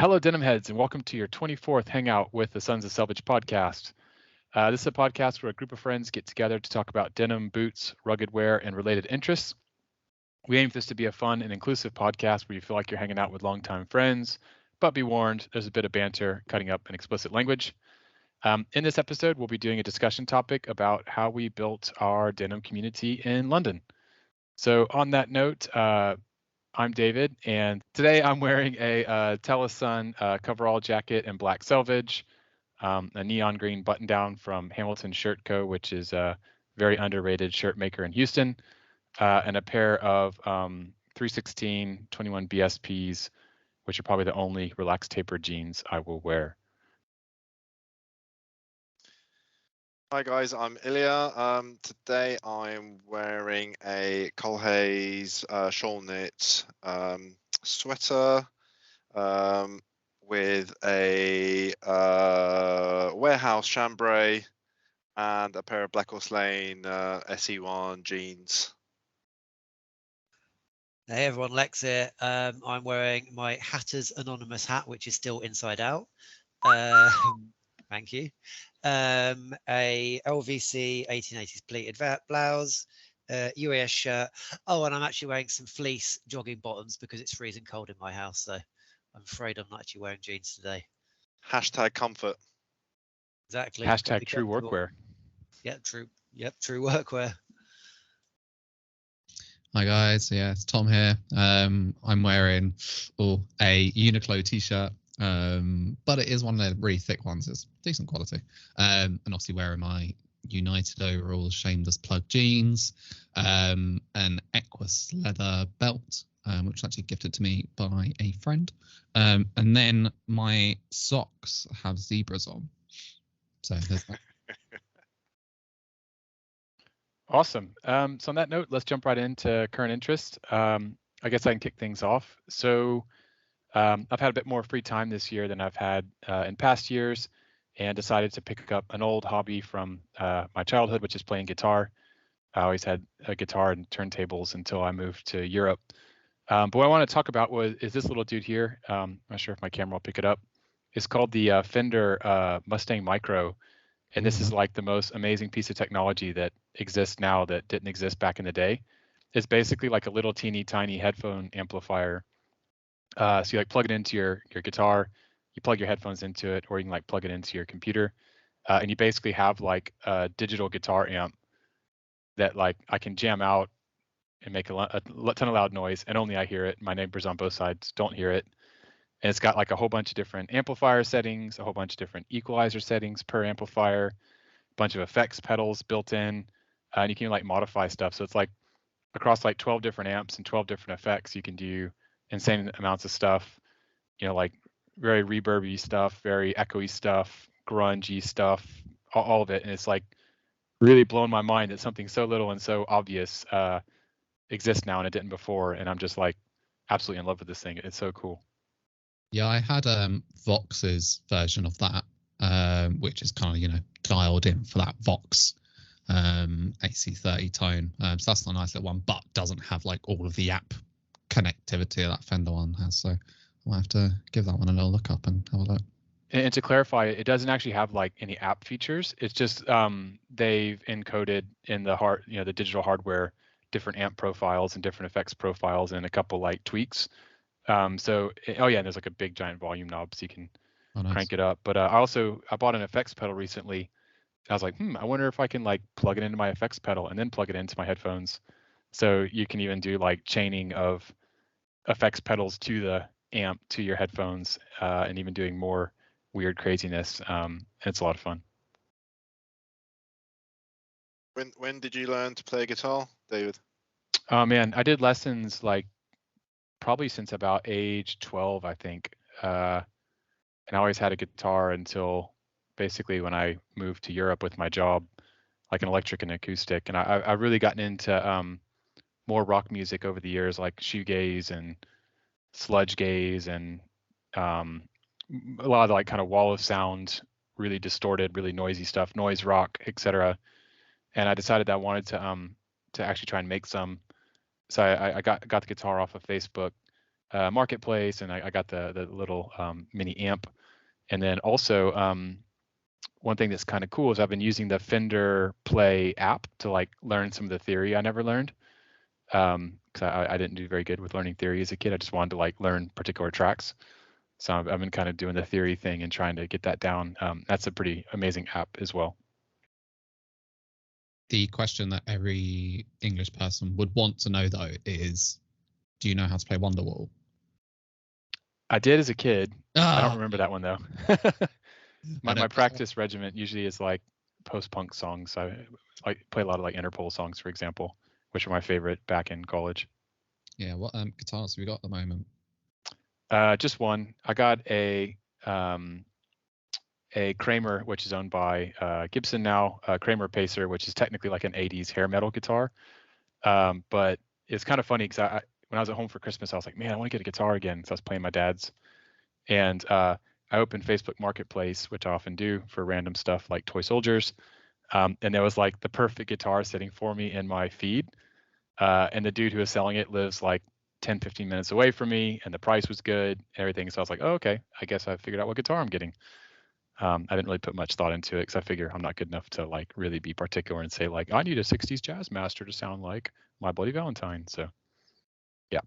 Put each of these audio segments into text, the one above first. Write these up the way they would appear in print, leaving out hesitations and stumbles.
Hello, Denimheads, and welcome to your 24th hangout with the Sons of Selvedge podcast. This is a podcast where a group of friends get together to talk about denim, boots, rugged wear, and related interests. We aim for this to be a fun and inclusive podcast where you feel like you're hanging out with longtime friends, but be warned, there's a bit of banter, cutting up an explicit language. In this episode, we'll be doing a discussion topic about how we built our denim community in London. So on that note, I'm David, and today I'm wearing a Telesun coverall jacket in black selvage, a neon green button down from Hamilton Shirt Co., which is a very underrated shirt maker in Houston, and a pair of 316 21 BSPs, which are probably the only relaxed taper jeans I will wear. Hi guys, I'm Ilya. Today I'm wearing a Colhays shawl knit sweater with a warehouse chambray and a pair of Black Horse Lane SE1 jeans. Hey everyone, Lex here. I'm wearing my Hatter's Anonymous hat, which is still inside out. Thank you. A LVC 1880s pleated blouse, UAS shirt. Oh, and I'm actually wearing some fleece jogging bottoms because it's freezing cold in my house. So I'm afraid I'm not actually wearing jeans today. Hashtag comfort. Exactly. Hashtag true workwear. Yeah, true. Yep, true workwear. Hi guys, yeah, it's Tom here. I'm wearing a Uniqlo t-shirt, but it is one of the really thick ones. It's decent quality. And obviously wearing my United overalls, shameless plug jeans, an Equus leather belt, which was actually gifted to me by a friend. And then my socks have zebras on. So there's that. Awesome. So on that note, let's jump right into current interest. I guess I can kick things off. So I've had a bit more free time this year than I've had in past years, and decided to pick up an old hobby from my childhood, which is playing guitar. I always had a guitar and turntables until I moved to Europe. But what I want to talk about is this little dude here. I'm not sure if my camera will pick it up. It's called the Fender Mustang Micro. And this is like the most amazing piece of technology that exists now that didn't exist back in the day. It's basically like a little teeny tiny headphone amplifier. So you like plug it into your guitar, you plug your headphones into it, or you can like plug it into your computer. And you basically have like a digital guitar amp that like I can jam out and make a ton of loud noise, and only I hear it. My neighbors on both sides don't hear it. And it's got like a whole bunch of different amplifier settings, a whole bunch of different equalizer settings per amplifier, a bunch of effects pedals built in, and you can like modify stuff. So it's like across like 12 different amps and 12 different effects, you can do insane amounts of stuff, like very reverby stuff, very echoey stuff, grungy stuff, all of it. And it's like really blown my mind that something so little and so obvious exists now and it didn't before. And I'm just like absolutely in love with this thing. It's so cool. Yeah, I had Vox's version of that, which is kind of, dialed in for that Vox AC30 tone. So that's a nice little one, but doesn't have like all of the app connectivity that Fender one has. So I'll have to give that one a little look up and have a look. And to clarify, it doesn't actually have like any app features. It's just they've encoded in the the digital hardware, different amp profiles and different effects profiles and a couple like tweaks. And there's like a big giant volume knob so you can crank it up. But I bought an effects pedal recently. I was like, I wonder if I can like plug it into my effects pedal and then plug it into my headphones. So you can even do like chaining of effects pedals to the amp to your headphones, and even doing more weird craziness. It's a lot of fun. When did you learn to play guitar, David? Oh man, I did lessons like probably since about age 12, I think. And I always had a guitar until basically when I moved to Europe with my job, like an electric and acoustic. And I've really gotten into more rock music over the years, like shoegaze and sludge gaze and a lot of like kind of wall of sound, really distorted, really noisy stuff, noise rock, etc. And I decided that I wanted to actually try and make some. So I got the guitar off of Facebook Marketplace, and I got the little mini amp. And then also one thing that's kind of cool is I've been using the Fender Play app to like learn some of the theory I never learned. Because I didn't do very good with learning theory as a kid. I just wanted to like learn particular tracks. So I've been kind of doing the theory thing and trying to get that down. That's a pretty amazing app as well. The question that every English person would want to know, though, is, do you know how to play Wonderwall? I did as a kid. I don't Ah, remember that one though. My practice regimen usually is like post-punk songs. I like play a lot of like Interpol songs, for example, which are my favorite back in college. Yeah, what guitars have you got at the moment? Just one. I got a Kramer, which is owned by Gibson now, Kramer Pacer, which is technically like an 80s hair metal guitar. But it's kind of funny because when I was at home for Christmas, I was like, man, I want to get a guitar again. So I was playing my dad's. And I opened Facebook Marketplace, which I often do for random stuff like toy soldiers. And there was like the perfect guitar sitting for me in my feed. And the dude who was selling it lives like 10, 15 minutes away from me, and the price was good and everything. So I was like, oh, okay, I guess I figured out what guitar I'm getting. I didn't really put much thought into it because I figure I'm not good enough to like really be particular and say like, I need a 60s jazz master to sound like My Bloody Valentine. So yeah.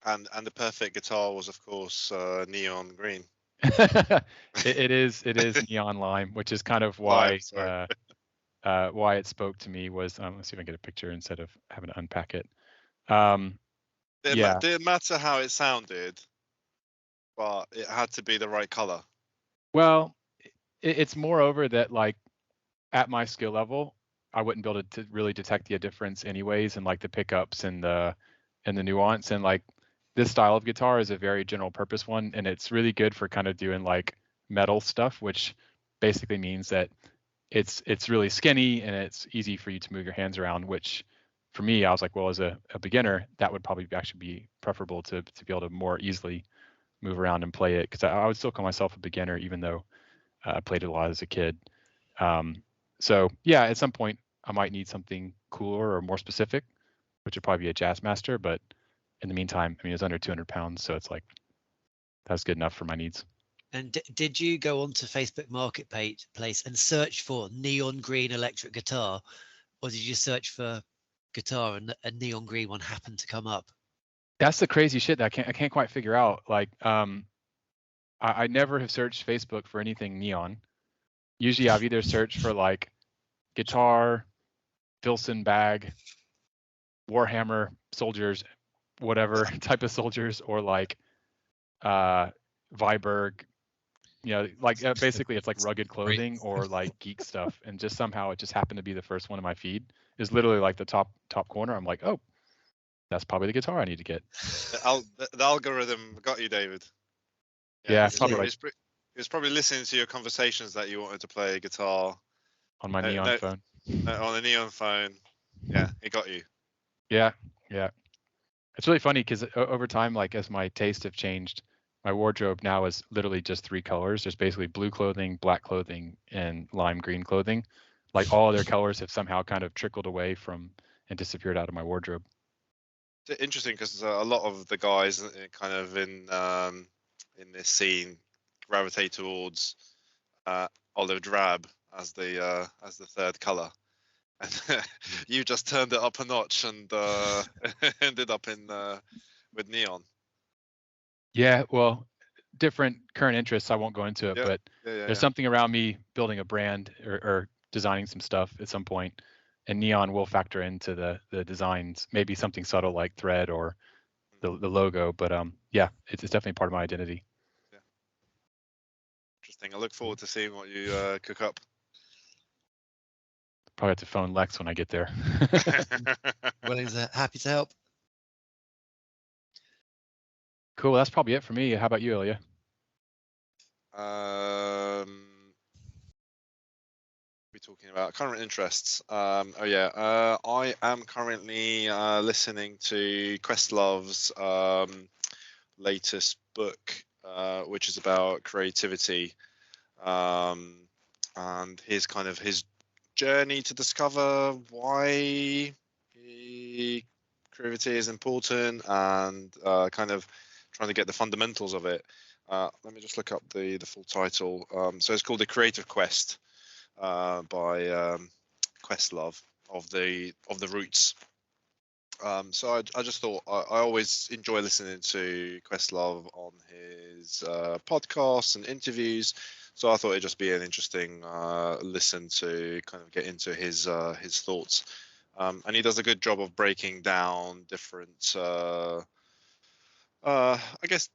And the perfect guitar was, of course, neon green. it is neon lime, which is kind of why why it spoke to me was let's see if I can get a picture instead of having to unpack it. Didn't matter how it sounded, but it had to be the right color. Well, it's moreover that like at my skill level, I wouldn't be able to really detect the difference anyways, and like the pickups and the nuance. And like this style of guitar is a very general purpose one, and it's really good for kind of doing like metal stuff, which basically means that it's really skinny and it's easy for you to move your hands around, which for me, I was like, well, as a beginner, that would probably actually be preferable to be able to more easily move around and play it, because I would still call myself a beginner even though I played it a lot as a kid. So yeah, at some point I might need something cooler or more specific, which would probably be a Jazz Master. But in the meantime, I mean, it's under 200 pounds, so it's like that's good enough for my needs. And did you go onto Facebook Marketplace and search for neon green electric guitar, or did you search for guitar and a neon green one happened to come up? That's the crazy shit that I can't quite figure out. Like, I never have searched Facebook for anything neon. Usually, I've either searched for like guitar, Filson bag, Warhammer soldiers, whatever type of soldiers, or like Viberg, you know, like basically it's like rugged clothing or like geek stuff, and just somehow it just happened to be the first one in my feed. Is literally like the top corner. I'm like, oh, that's probably the guitar I need to get. The algorithm got you, David. Yeah, probably like, it was probably listening to your conversations that you wanted to play guitar on my neon phone. On a neon phone. Yeah, it got you. Yeah. It's really funny because over time, like as my tastes have changed, my wardrobe now is literally just 3 colors. There's basically blue clothing, black clothing, and lime green clothing. Like all other colors have somehow kind of trickled away from and disappeared out of my wardrobe. It's interesting because a lot of the guys kind of in this scene gravitate towards olive drab as the third color. And you just turned it up a notch and ended up in with neon. Yeah, well, different current interests. I won't go into it, but there's something around me building a brand or designing some stuff at some point, and neon will factor into the designs. Maybe something subtle like thread or the logo, but yeah, it's definitely part of my identity. Yeah. Interesting. I look forward to seeing what you cook up. Probably have to phone Lex when I get there. Willing's happy to help. Cool. That's probably it for me. How about you, Ilya? We're talking about current interests. I am currently listening to Questlove's latest book, which is about creativity, and his journey to discover why creativity is important, and kind of trying to get the fundamentals of it. Let me just look up the full title. So it's called The Creative Quest by Questlove of the Roots. So I just thought I always enjoy listening to Questlove on his podcasts and interviews. So I thought it'd just be an interesting listen to kind of get into his thoughts. And he does a good job of breaking down different, I guess,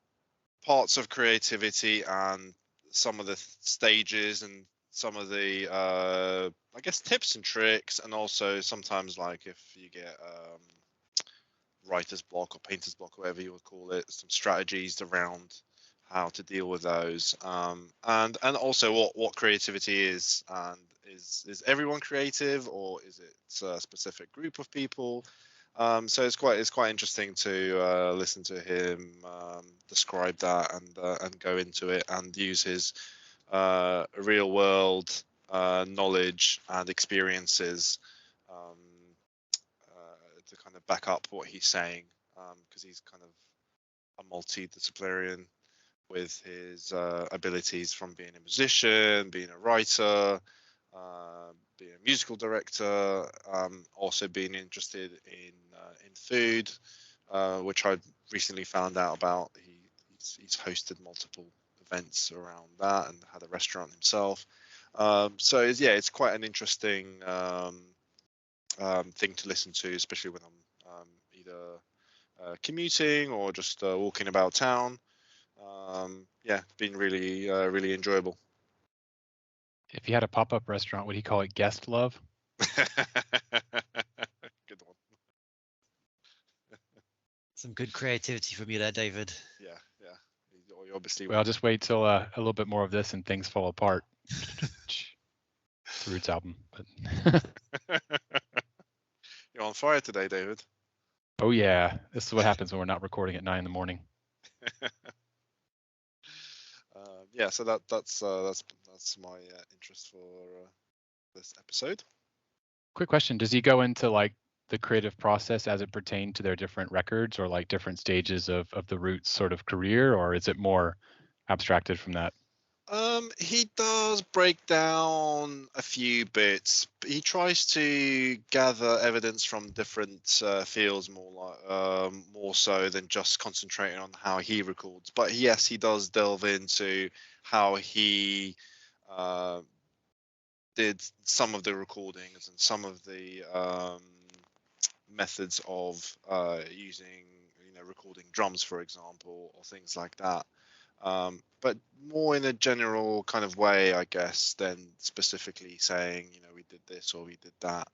parts of creativity and some of the stages and some of the, I guess, tips and tricks, and also sometimes like if you get writer's block or painter's block, whatever you would call it, some strategies around how to deal with those, and also what creativity is, and is everyone creative, or is it a specific group of people? So it's quite interesting to listen to him describe that and go into it and use his real world knowledge and experiences to kind of back up what he's saying, because he's kind of a multidisciplinarian with his abilities from being a musician, being a writer, being a musical director, also being interested in food, which I recently found out about. He's hosted multiple events around that and had a restaurant himself. So it's quite an interesting thing to listen to, especially when I'm either commuting or just walking about town. It's been really enjoyable. If you had a pop-up restaurant, would he call it Guest Love? Good one. Some good creativity from you there, David. Yeah. You obviously. Well, I'll just wait till a little bit more of this and things fall apart. The Roots album. But You're on fire today, David. Oh yeah, this is what happens when we're not recording at 9 a.m. So that's my interest for this episode. Quick question: does he go into like the creative process as it pertained to their different records, or like different stages of the Roots sort of career, or is it more abstracted from that? He does break down a few bits. He tries to gather evidence from different fields, more so than just concentrating on how he records. But yes, he does delve into how he did some of the recordings and some of the methods of using, recording drums, for example, or things like that. But more in a general kind of way, I guess, than specifically saying, we did this or we did that.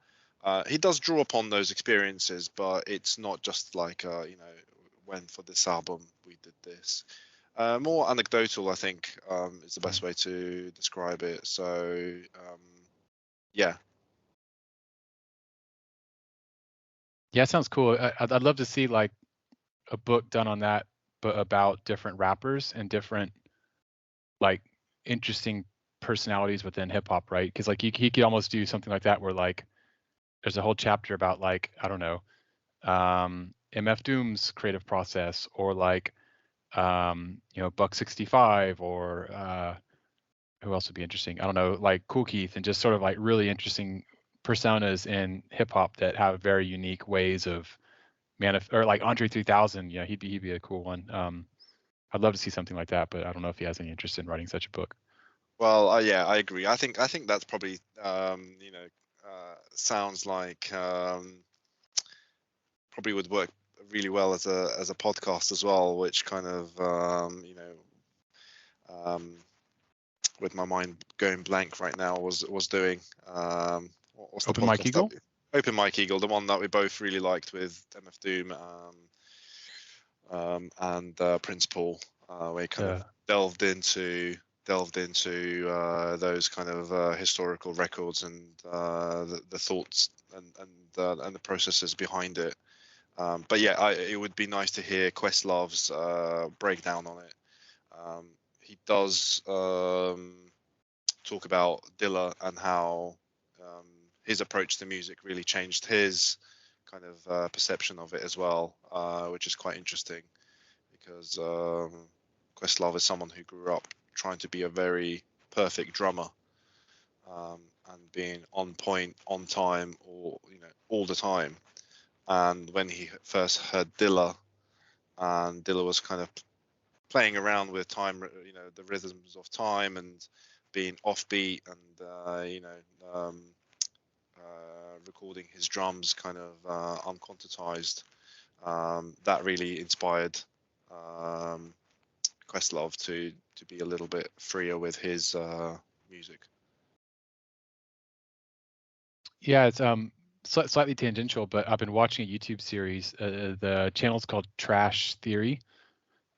He does draw upon those experiences, but it's not just like, when for this album we did this. More anecdotal, I think, is the best way to describe it. So, yeah. Yeah, it sounds cool. I'd love to see like a book done on that, but about different rappers and different like interesting personalities within hip hop, right? Because like he could almost do something like that where like there's a whole chapter about like, I don't know, MF Doom's creative process, or like Buck 65, or who else would be interesting? I don't know, like Kool Keith, and just sort of like really interesting personas in hip hop that have very unique ways of or like Andre 3000. Yeah, he'd be a cool one. I'd love to see something like that, but I don't know if he has any interest in writing such a book. Well, I agree. I think that's probably sounds like probably would work really well as a podcast as well, which kind of with my mind going blank right now was doing what's the Open Mike Eagle? Open Mike Eagle, the one that we both really liked with MF Doom and Prince Paul, where he kind of delved into those kind of historical records and the thoughts and the processes behind it. But yeah, it would be nice to hear Questlove's breakdown on it. He does talk about Dilla and how his approach to music really changed his kind of perception of it as well, which is quite interesting because Questlove is someone who grew up trying to be a very perfect drummer and being on point, on time, or all the time. And when he first heard Dilla, and Dilla was kind of playing around with time, the rhythms of time and being offbeat and recording his drums kind of unquantized. That really inspired Questlove to be a little bit freer with his music. Yeah, it's slightly tangential, but I've been watching a YouTube series. The channel's called Trash Theory.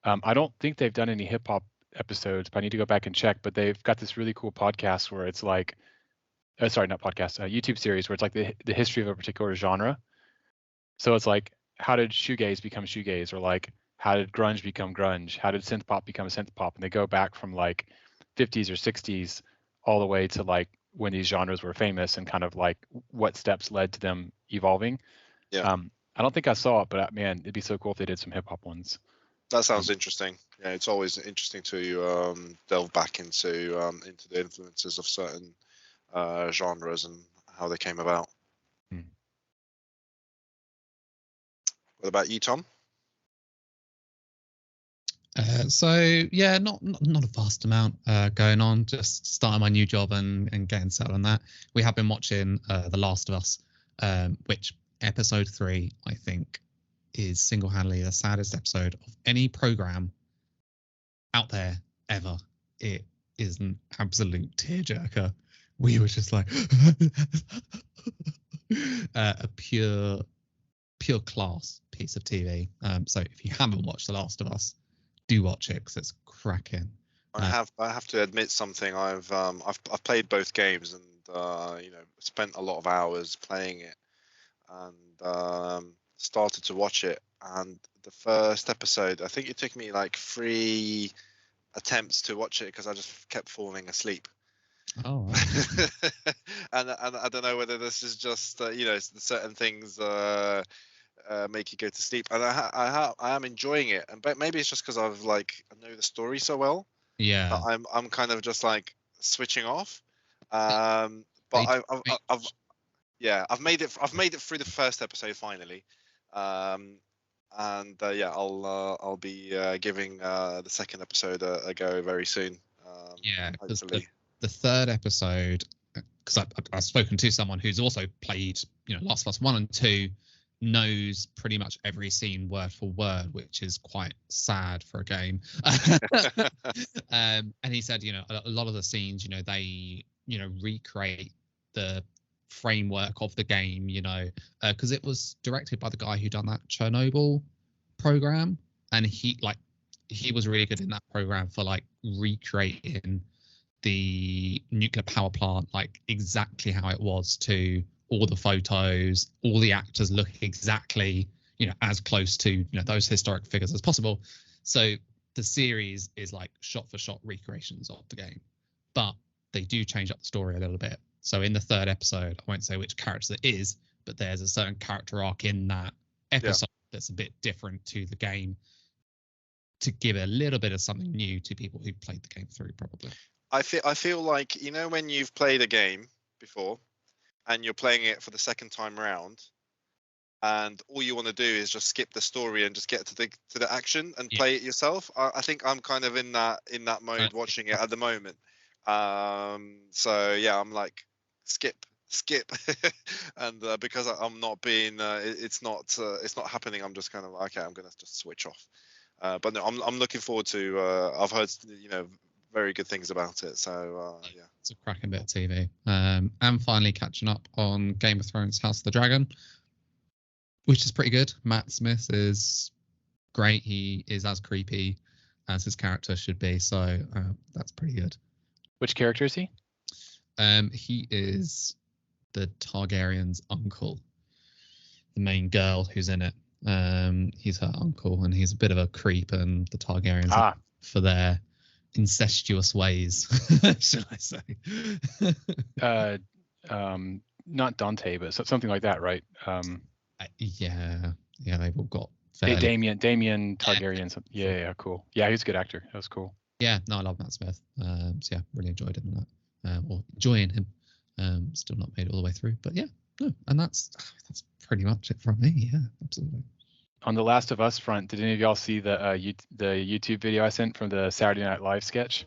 I don't think they've done any hip hop episodes, but I need to go back and check. But they've got this really cool podcast where it's like, sorry, not podcast, YouTube series where it's like the history of a particular genre. So it's like, how did shoegaze become shoegaze, or like, how did grunge become grunge? How did synth pop become synth pop? And they go back from like 50s or 60s all the way to like when these genres were famous and kind of like what steps led to them evolving. Yeah. I don't think I saw it, but man, it'd be so cool if they did some hip hop ones. That sounds interesting. Yeah, it's always interesting to delve back into the influences of certain genres and how they came about. What about you, Tom? So yeah, not a vast amount going on. Just starting my new job and getting settled on that. We have been watching The Last of Us, which episode 3 I think is single-handedly the saddest episode of any program out there ever. It is an absolute tearjerker. We were just like a pure class piece of TV. So if you haven't watched The Last of Us, do watch it because it's cracking. I have to admit something. I've played both games and spent a lot of hours playing it, and started to watch it. And the first episode, I think it took me like 3 attempts to watch it because I just kept falling asleep. Oh, wow. and I don't know whether this is just certain things make you go to sleep, and I am enjoying it, but maybe it's just because I know the story so well. Yeah, I'm kind of just like switching off. But I've made it through the first episode finally, and I'll be giving the second episode a go very soon. Yeah, because hopefully. the third episode, because I've spoken to someone who's also played Last of Us 1 and 2, knows pretty much every scene word for word, which is quite sad for a game. And he said, a lot of the scenes, they, recreate the framework of the game, because it was directed by the guy who done that Chernobyl program, and he was really good in that program for like recreating the nuclear power plant like exactly how it was, to all the photos, all the actors look exactly, as close to those historic figures as possible. So the series is like shot for shot recreations of the game, but they do change up the story a little bit. So in the third episode, I won't say which character it is, but there's a certain character arc in that episode that's a bit different to the game, to give a little bit of something new to people who played the game through, probably. I feel like when you've played a game before and you're playing it for the second time around, and all you want to do is just skip the story and just get to the action and play it yourself. I think I'm kind of in that mode watching it at the moment. So yeah, I'm like skip, and because I'm not being, it's not happening. I'm just kind of okay. I'm gonna just switch off. But no, I'm looking forward to. I've heard very good things about it. So yeah, it's a cracking bit of TV. And finally catching up on Game of Thrones House of the Dragon, which is pretty good. Matt Smith is great. He is as creepy as his character should be. So that's pretty good. Which character is he? He is the Targaryen's uncle, the main girl who's in it. He's her uncle, and he's a bit of a creep, and the Targaryens for their incestuous ways, shall I say? Not Dante, but something like that, right? Yeah, they've all got fairly. Damien Targaryen. Yeah, cool. Yeah, he's a good actor. That was cool. Yeah, no, I love Matt Smith. So yeah, really enjoyed him in that, or enjoying him. Still not made it all the way through, but yeah, no, and that's pretty much it from me. Yeah, absolutely. On the Last of Us front, did any of y'all see the YouTube video I sent from the Saturday Night Live sketch?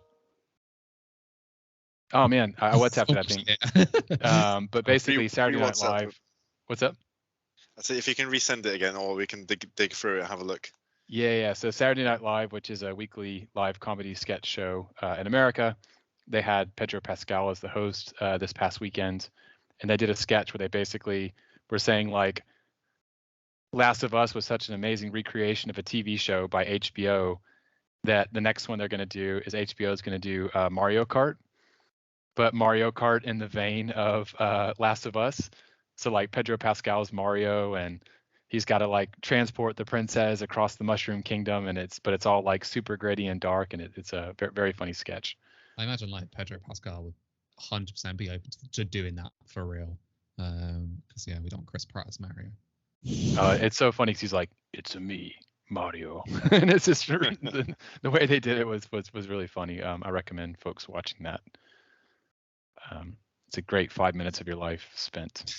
Oh man, I WhatsApped it, I think. But basically, Saturday Night Live. What's up? I say if you can resend it again, or we can dig through it and have a look. Yeah. So Saturday Night Live, which is a weekly live comedy sketch show in America, they had Pedro Pascal as the host this past weekend, and they did a sketch where they basically were saying like, Last of Us was such an amazing recreation of a TV show by HBO that the next one they're going to do is HBO is going to do Mario Kart, but Mario Kart in the vein of Last of Us. So like Pedro Pascal's Mario, and he's got to like transport the princess across the Mushroom Kingdom, and it's all like super gritty and dark, and it's a very funny sketch. I imagine like Pedro Pascal would 100% be open to doing that for real, because yeah, we don't want Chris Pratt as Mario. It's so funny because he's like, "It's a me, Mario," and it's just the way they did it was really funny. I recommend folks watching that. It's a great 5 minutes of your life spent.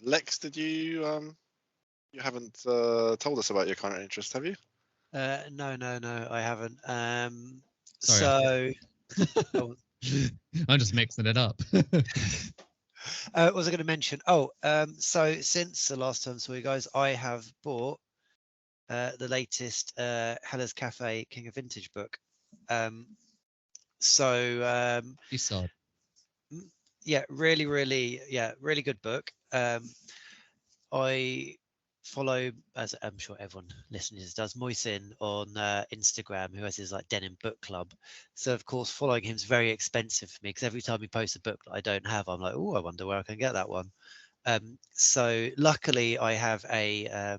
Lex, did you haven't told us about your current interest, have you? No, I haven't. Sorry. So I'm just mixing it up. what was I going to mention? So since the last time I saw you guys, I have bought the latest Hella's Cafe King of Vintage book. You saw. Yeah, really good book. I follow, as I'm sure everyone listening does, Moisin on Instagram, who has his like Denim book club. So of course following him is very expensive for me, because every time he posts a book that I don't have, I'm like, oh, I wonder where I can get that one. So luckily I have a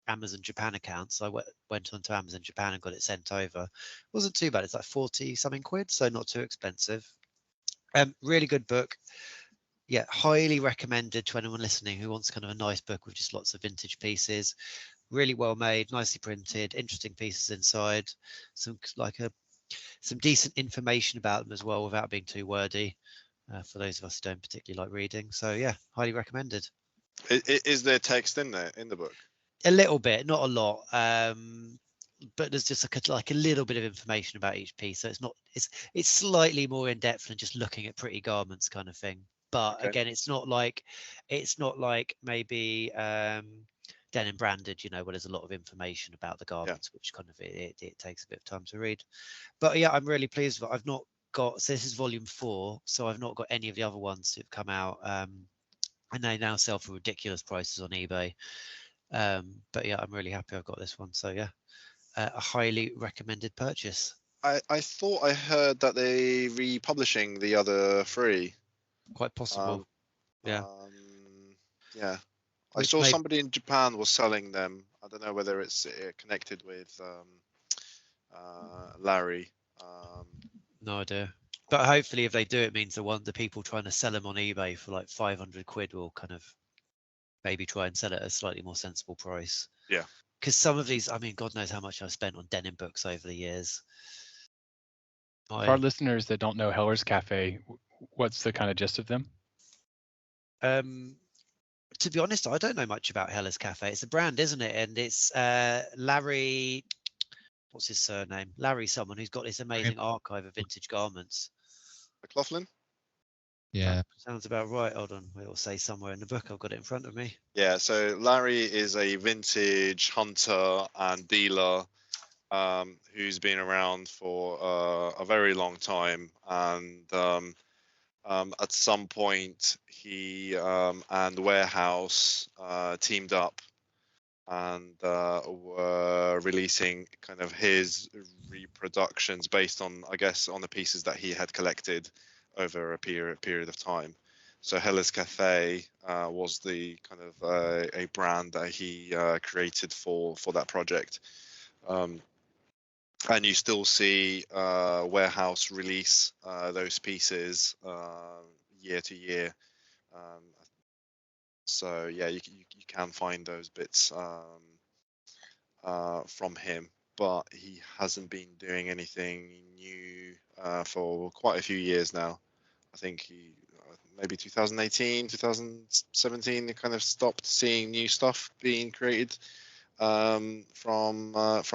Amazon Japan account, so I went onto Amazon Japan and got it sent over. It wasn't too bad. It's like 40 something quid, so not too expensive. Really good book. Yeah, highly recommended to anyone listening who wants kind of a nice book with just lots of vintage pieces. Really well made, nicely printed, interesting pieces inside, some decent information about them as well without being too wordy, for those of us who don't particularly like reading. So yeah, highly recommended. Is there text in there in the book? A little bit, not a lot, but there's just like a little bit of information about each piece. So it's slightly more in depth than just looking at pretty garments kind of thing. But Okay. again, it's not like maybe Denim branded, where there's a lot of information about the garments, which kind of it takes a bit of time to read. But yeah, I'm really pleased with it. I've not got, so this is volume 4, so I've not got any of the other ones that have come out, and they now sell for ridiculous prices on eBay. But yeah, I'm really happy I've got this one. So yeah, a highly recommended purchase. I thought I heard that they republishing the other 3. Quite possible. Yeah. I saw somebody in Japan was selling them. I don't know whether it's connected with Larry. No idea. But hopefully, if they do, it means the people trying to sell them on eBay for like 500 quid will kind of maybe try and sell it at a slightly more sensible price. Yeah. Because some of these, I mean, God knows how much I've spent on denim books over the years. For our listeners that don't know Heller's Cafe, what's the kind of gist of them? To be honest, I don't know much about Heller's Cafe. It's a brand, isn't it? And it's Larry, what's his surname? Larry, someone who's got this amazing archive of vintage garments. McLaughlin? Yeah. Sounds about right. Hold on, it'll say somewhere in the book. I've got it in front of me. Yeah, so Larry is a vintage hunter and dealer who's been around for a very long time, and at some point he and Warehouse teamed up and were releasing kind of his reproductions based on, I guess, on the pieces that he had collected over a period of time. So Heller's Cafe was the kind of a brand that he created for that project. and you still see warehouse release those pieces year to year. So yeah, you can find those bits from him, but he hasn't been doing anything new for quite a few years now. I think he maybe 2018, 2017, they kind of stopped seeing new stuff being created from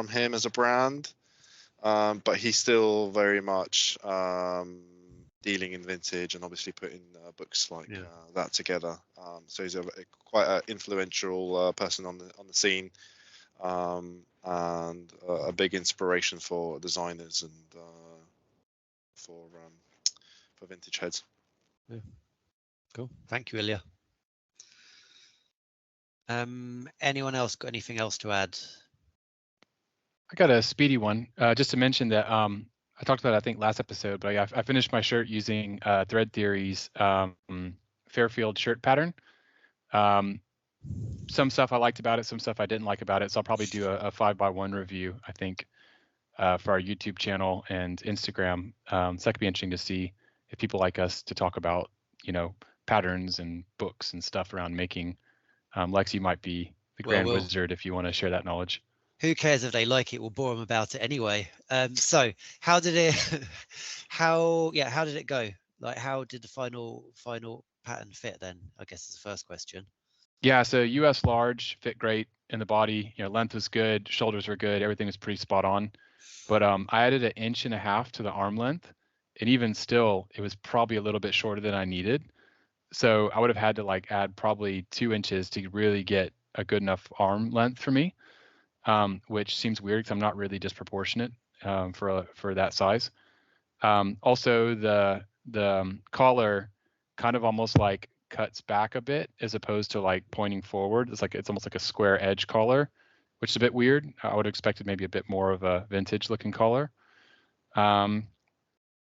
him as a brand. But he's still very much dealing in vintage and obviously putting books like that together. So he's quite an influential person on the scene, and a big inspiration for designers and for vintage heads. Yeah. Cool. Thank you, Ilya. Anyone else got anything else to add? I got a speedy one, just to mention that I talked about it, I think, last episode, but I finished my shirt using Thread Theory's Fairfield shirt pattern. Some stuff I liked about it, some stuff I didn't like about it. So I'll probably do a 5x1 review, I think, for our YouTube channel and Instagram. So that could be interesting to see if people like us to talk about, patterns and books and stuff around making. Lex, you might be the grand wizard if you want to share that knowledge. Who cares if they like it? We'll bore them about it anyway. So how did it go? Like, how did the final pattern fit then? I guess is the first question. Yeah, so US large fit great in the body. Length was good, shoulders were good, everything was pretty spot on. But I added 1.5 inches to the arm length, and even still, it was probably a little bit shorter than I needed. So I would have had to add probably 2 inches to really get a good enough arm length for me, which seems weird because I'm not really disproportionate for that size. Also, the collar kind of almost cuts back a bit as opposed to pointing forward. It's almost like a square edge collar, which is a bit weird. I would have expected maybe a bit more of a vintage looking collar.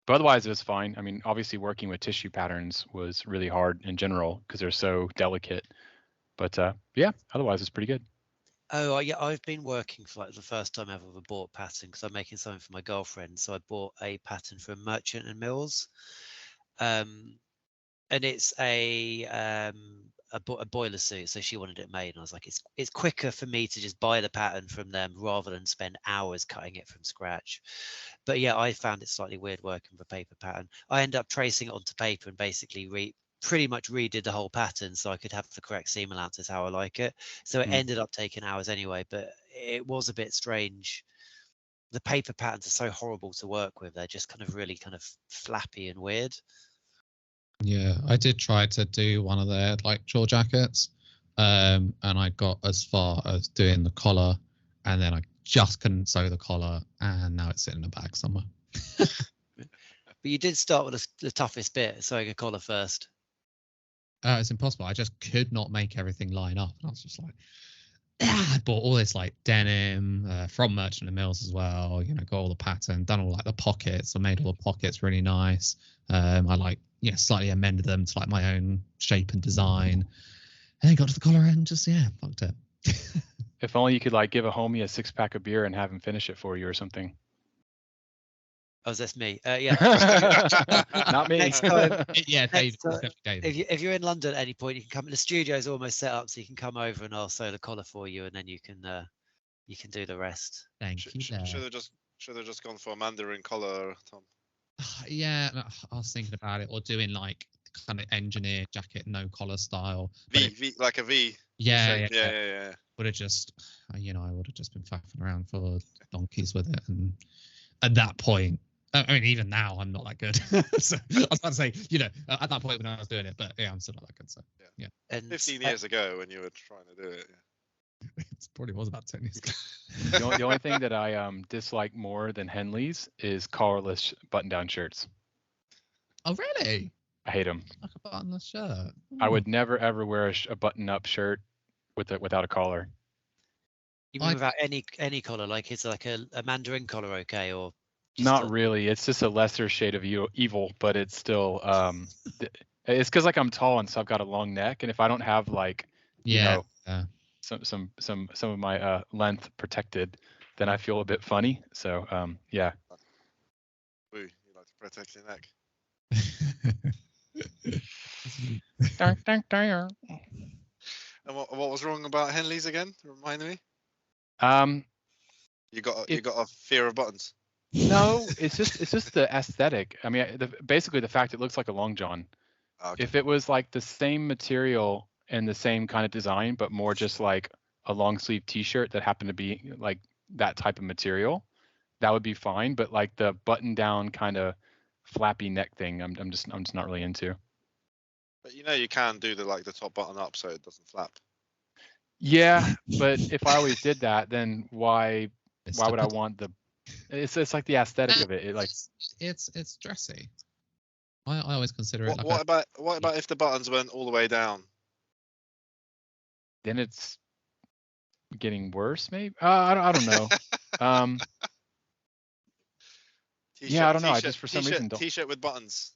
But otherwise it was fine. I mean, obviously working with tissue patterns was really hard in general because they're so delicate. But yeah, otherwise it's pretty good. Oh yeah, I've been working for the first time ever with a bought pattern because I'm making something for my girlfriend. So I bought a pattern from Merchant and Mills. And it's a boiler suit, so she wanted it made, and I was like, it's quicker for me to just buy the pattern from them rather than spend hours cutting it from scratch. But yeah, I found it slightly weird working with a paper pattern. I ended up tracing it onto paper and basically pretty much redid the whole pattern so I could have the correct seam allowances how I like it. So it ended up taking hours anyway, but it was a bit strange. The paper patterns are so horrible to work with. They're just kind of really kind of flappy and weird. Yeah, I did try to do one of their jaw jackets, and I got as far as doing the collar, and then I just couldn't sew the collar, and now it's sitting in a bag somewhere. But you did start with the toughest bit, sewing a collar first. It's impossible. I just could not make everything line up, and I was just like, I bought all this denim from Merchant and Mills as well. Got all the pattern, done all the pockets. I made all the pockets really nice. I slightly amended them to my own shape and design. And then got to the collar and just fucked it. If only you could give a homie a 6-pack of beer and have him finish it for you or something. Oh, that's me. Yeah. Not me. Next time, yeah, Dave. If you're in London at any point, you can come. The studio's almost set up, so you can come over and I'll sew the collar for you, and then you can do the rest. Thank you. Should have just gone for a Mandarin collar, Tom. Yeah, I was thinking about it, or doing kind of engineer jacket, no collar style. V, like a V. Yeah. Would have just, I would have just been faffing around for donkeys with it, and at that point. I mean, even now, I'm not that good. So I was about to say, at that point when I was doing it, but yeah, I'm still not that good. So yeah. And 15 years ago when you were trying to do it. Yeah. It probably was about 10 years ago. The only thing that I dislike more than Henley's is collarless button-down shirts. Oh, really? I hate them. Like a buttonless shirt. I would never ever wear a button-up shirt without a collar. You mean without any collar? It's like a Mandarin collar, okay, or? Not really. It's just a lesser shade of evil, but it's still it's because I'm tall and so I've got a long neck, and if I don't have some of my length protected, then I feel a bit funny. So yeah. Woo, you like to protect your neck. And what was wrong about Henley's again? Remind me. You got a fear of buttons. No, it's just the aesthetic. I mean, basically the fact it looks like a long john. Okay. If it was like the same material and the same kind of design, but more just like a long sleeve T-shirt that happened to be like that type of material, that would be fine. But like the button down kind of flappy neck thing, I'm just not really into. But you can do the top button up so it doesn't flap. Yeah, but if I always did that, then why would I want the? It's like the aesthetic of it. It like it's dressy. I always consider it. What about if the buttons went all the way down? Then it's getting worse, maybe. I don't know. Yeah, I don't know. I just for some reason don't. T-shirt with buttons.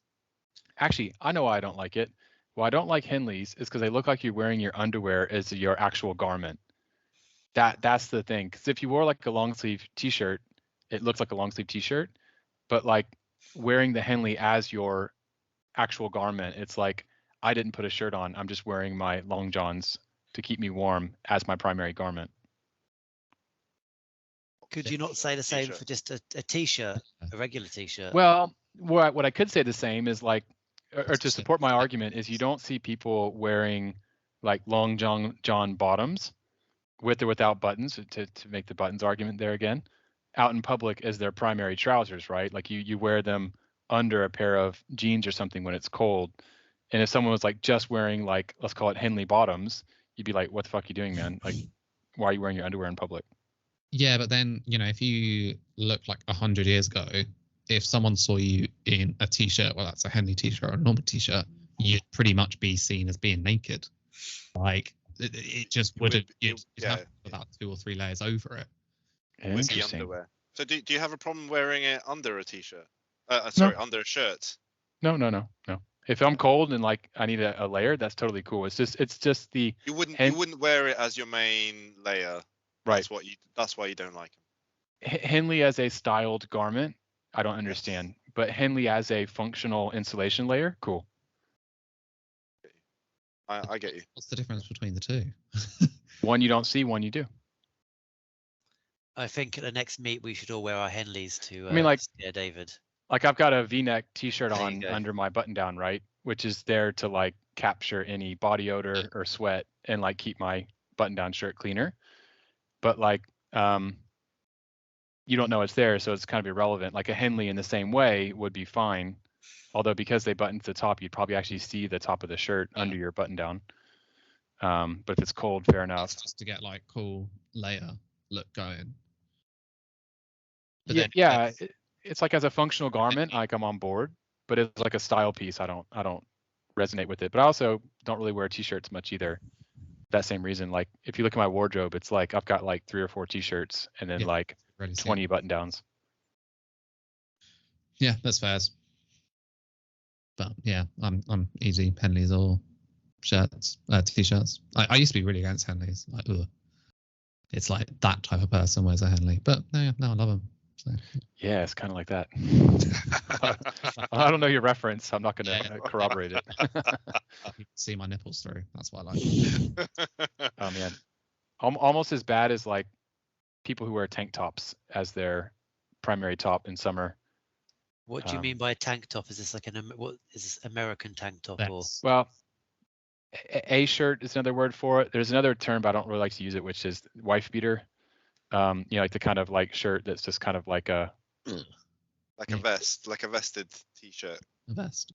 Actually, I know why I don't like it. Why I don't like Henleys is because they look like you're wearing your underwear as your actual garment. That's the thing. Because if you wore like a long sleeve T-shirt, it looks like a long sleeve T-shirt. But like wearing the Henley as your actual garment, it's like I didn't put a shirt on. I'm just wearing my long johns to keep me warm as my primary garment. Could you not say the same for just a T-shirt, a regular T-shirt? Well, what I could say the same is like, or to support my argument is you don't see people wearing like long john bottoms with or without buttons to make the buttons argument there again out in public as their primary trousers, right? Like you wear them under a pair of jeans or something when it's cold. And if someone was like just wearing like, let's call it Henley bottoms, you'd be like, what the fuck are you doing, man? Like, why are you wearing your underwear in public? Yeah, but then, if you look like 100 years ago, if someone saw you in a T-shirt, well, that's a Henley T-shirt or a normal T-shirt, you'd pretty much be seen as being naked. Like, it just wouldn't, you'd have about 2 or 3 layers over it. With the underwear. So do you have a problem wearing it under a T-shirt? Under a shirt? No. If I'm cold and like I need a layer, that's totally cool. It's just the you wouldn't wear it as your main layer. Right. That's why you don't like them. Henley as a styled garment, I don't understand. Yes. But Henley as a functional insulation layer, cool. I get you. What's the difference between the two? One you don't see, one you do. I think at the next meet we should all wear our Henleys to scare David. Like I've got a V-neck T-shirt on under my button down, right? Which is there to like capture any body odor or sweat and like keep my button down shirt cleaner. But like you don't know it's there, so it's kind of irrelevant. Like a Henley in the same way would be fine. Although because they button to the top, you'd probably actually see the top of the shirt under your button down. But if it's cold, fair enough. It's just to get like cool layer look going. But it's like as a functional garment, like I'm on board. But it's like a style piece, I don't resonate with it. But I also don't really wear T-shirts much either. That same reason. Like if you look at my wardrobe, it's like I've got like 3 or 4 T-shirts and then like 20 button downs. Yeah, that's fair. But yeah, I'm easy Henleys or shirts, T-shirts. I used to be really against Henleys. Like, ugh. It's like that type of person wears a Henley. But no, I love them. So. Yeah, it's kind of like that. I don't know your reference. I'm not going to corroborate it. You can see my nipples through. That's what I like. Oh man, almost as bad as like people who wear tank tops as their primary top in summer. What do you mean by a tank top? Is this like what is this American tank top or? Well, a shirt is another word for it. There's another term, but I don't really like to use it, which is wife beater. Like the kind of like shirt that's just kind of like a a vest, like a vested T-shirt. A vest.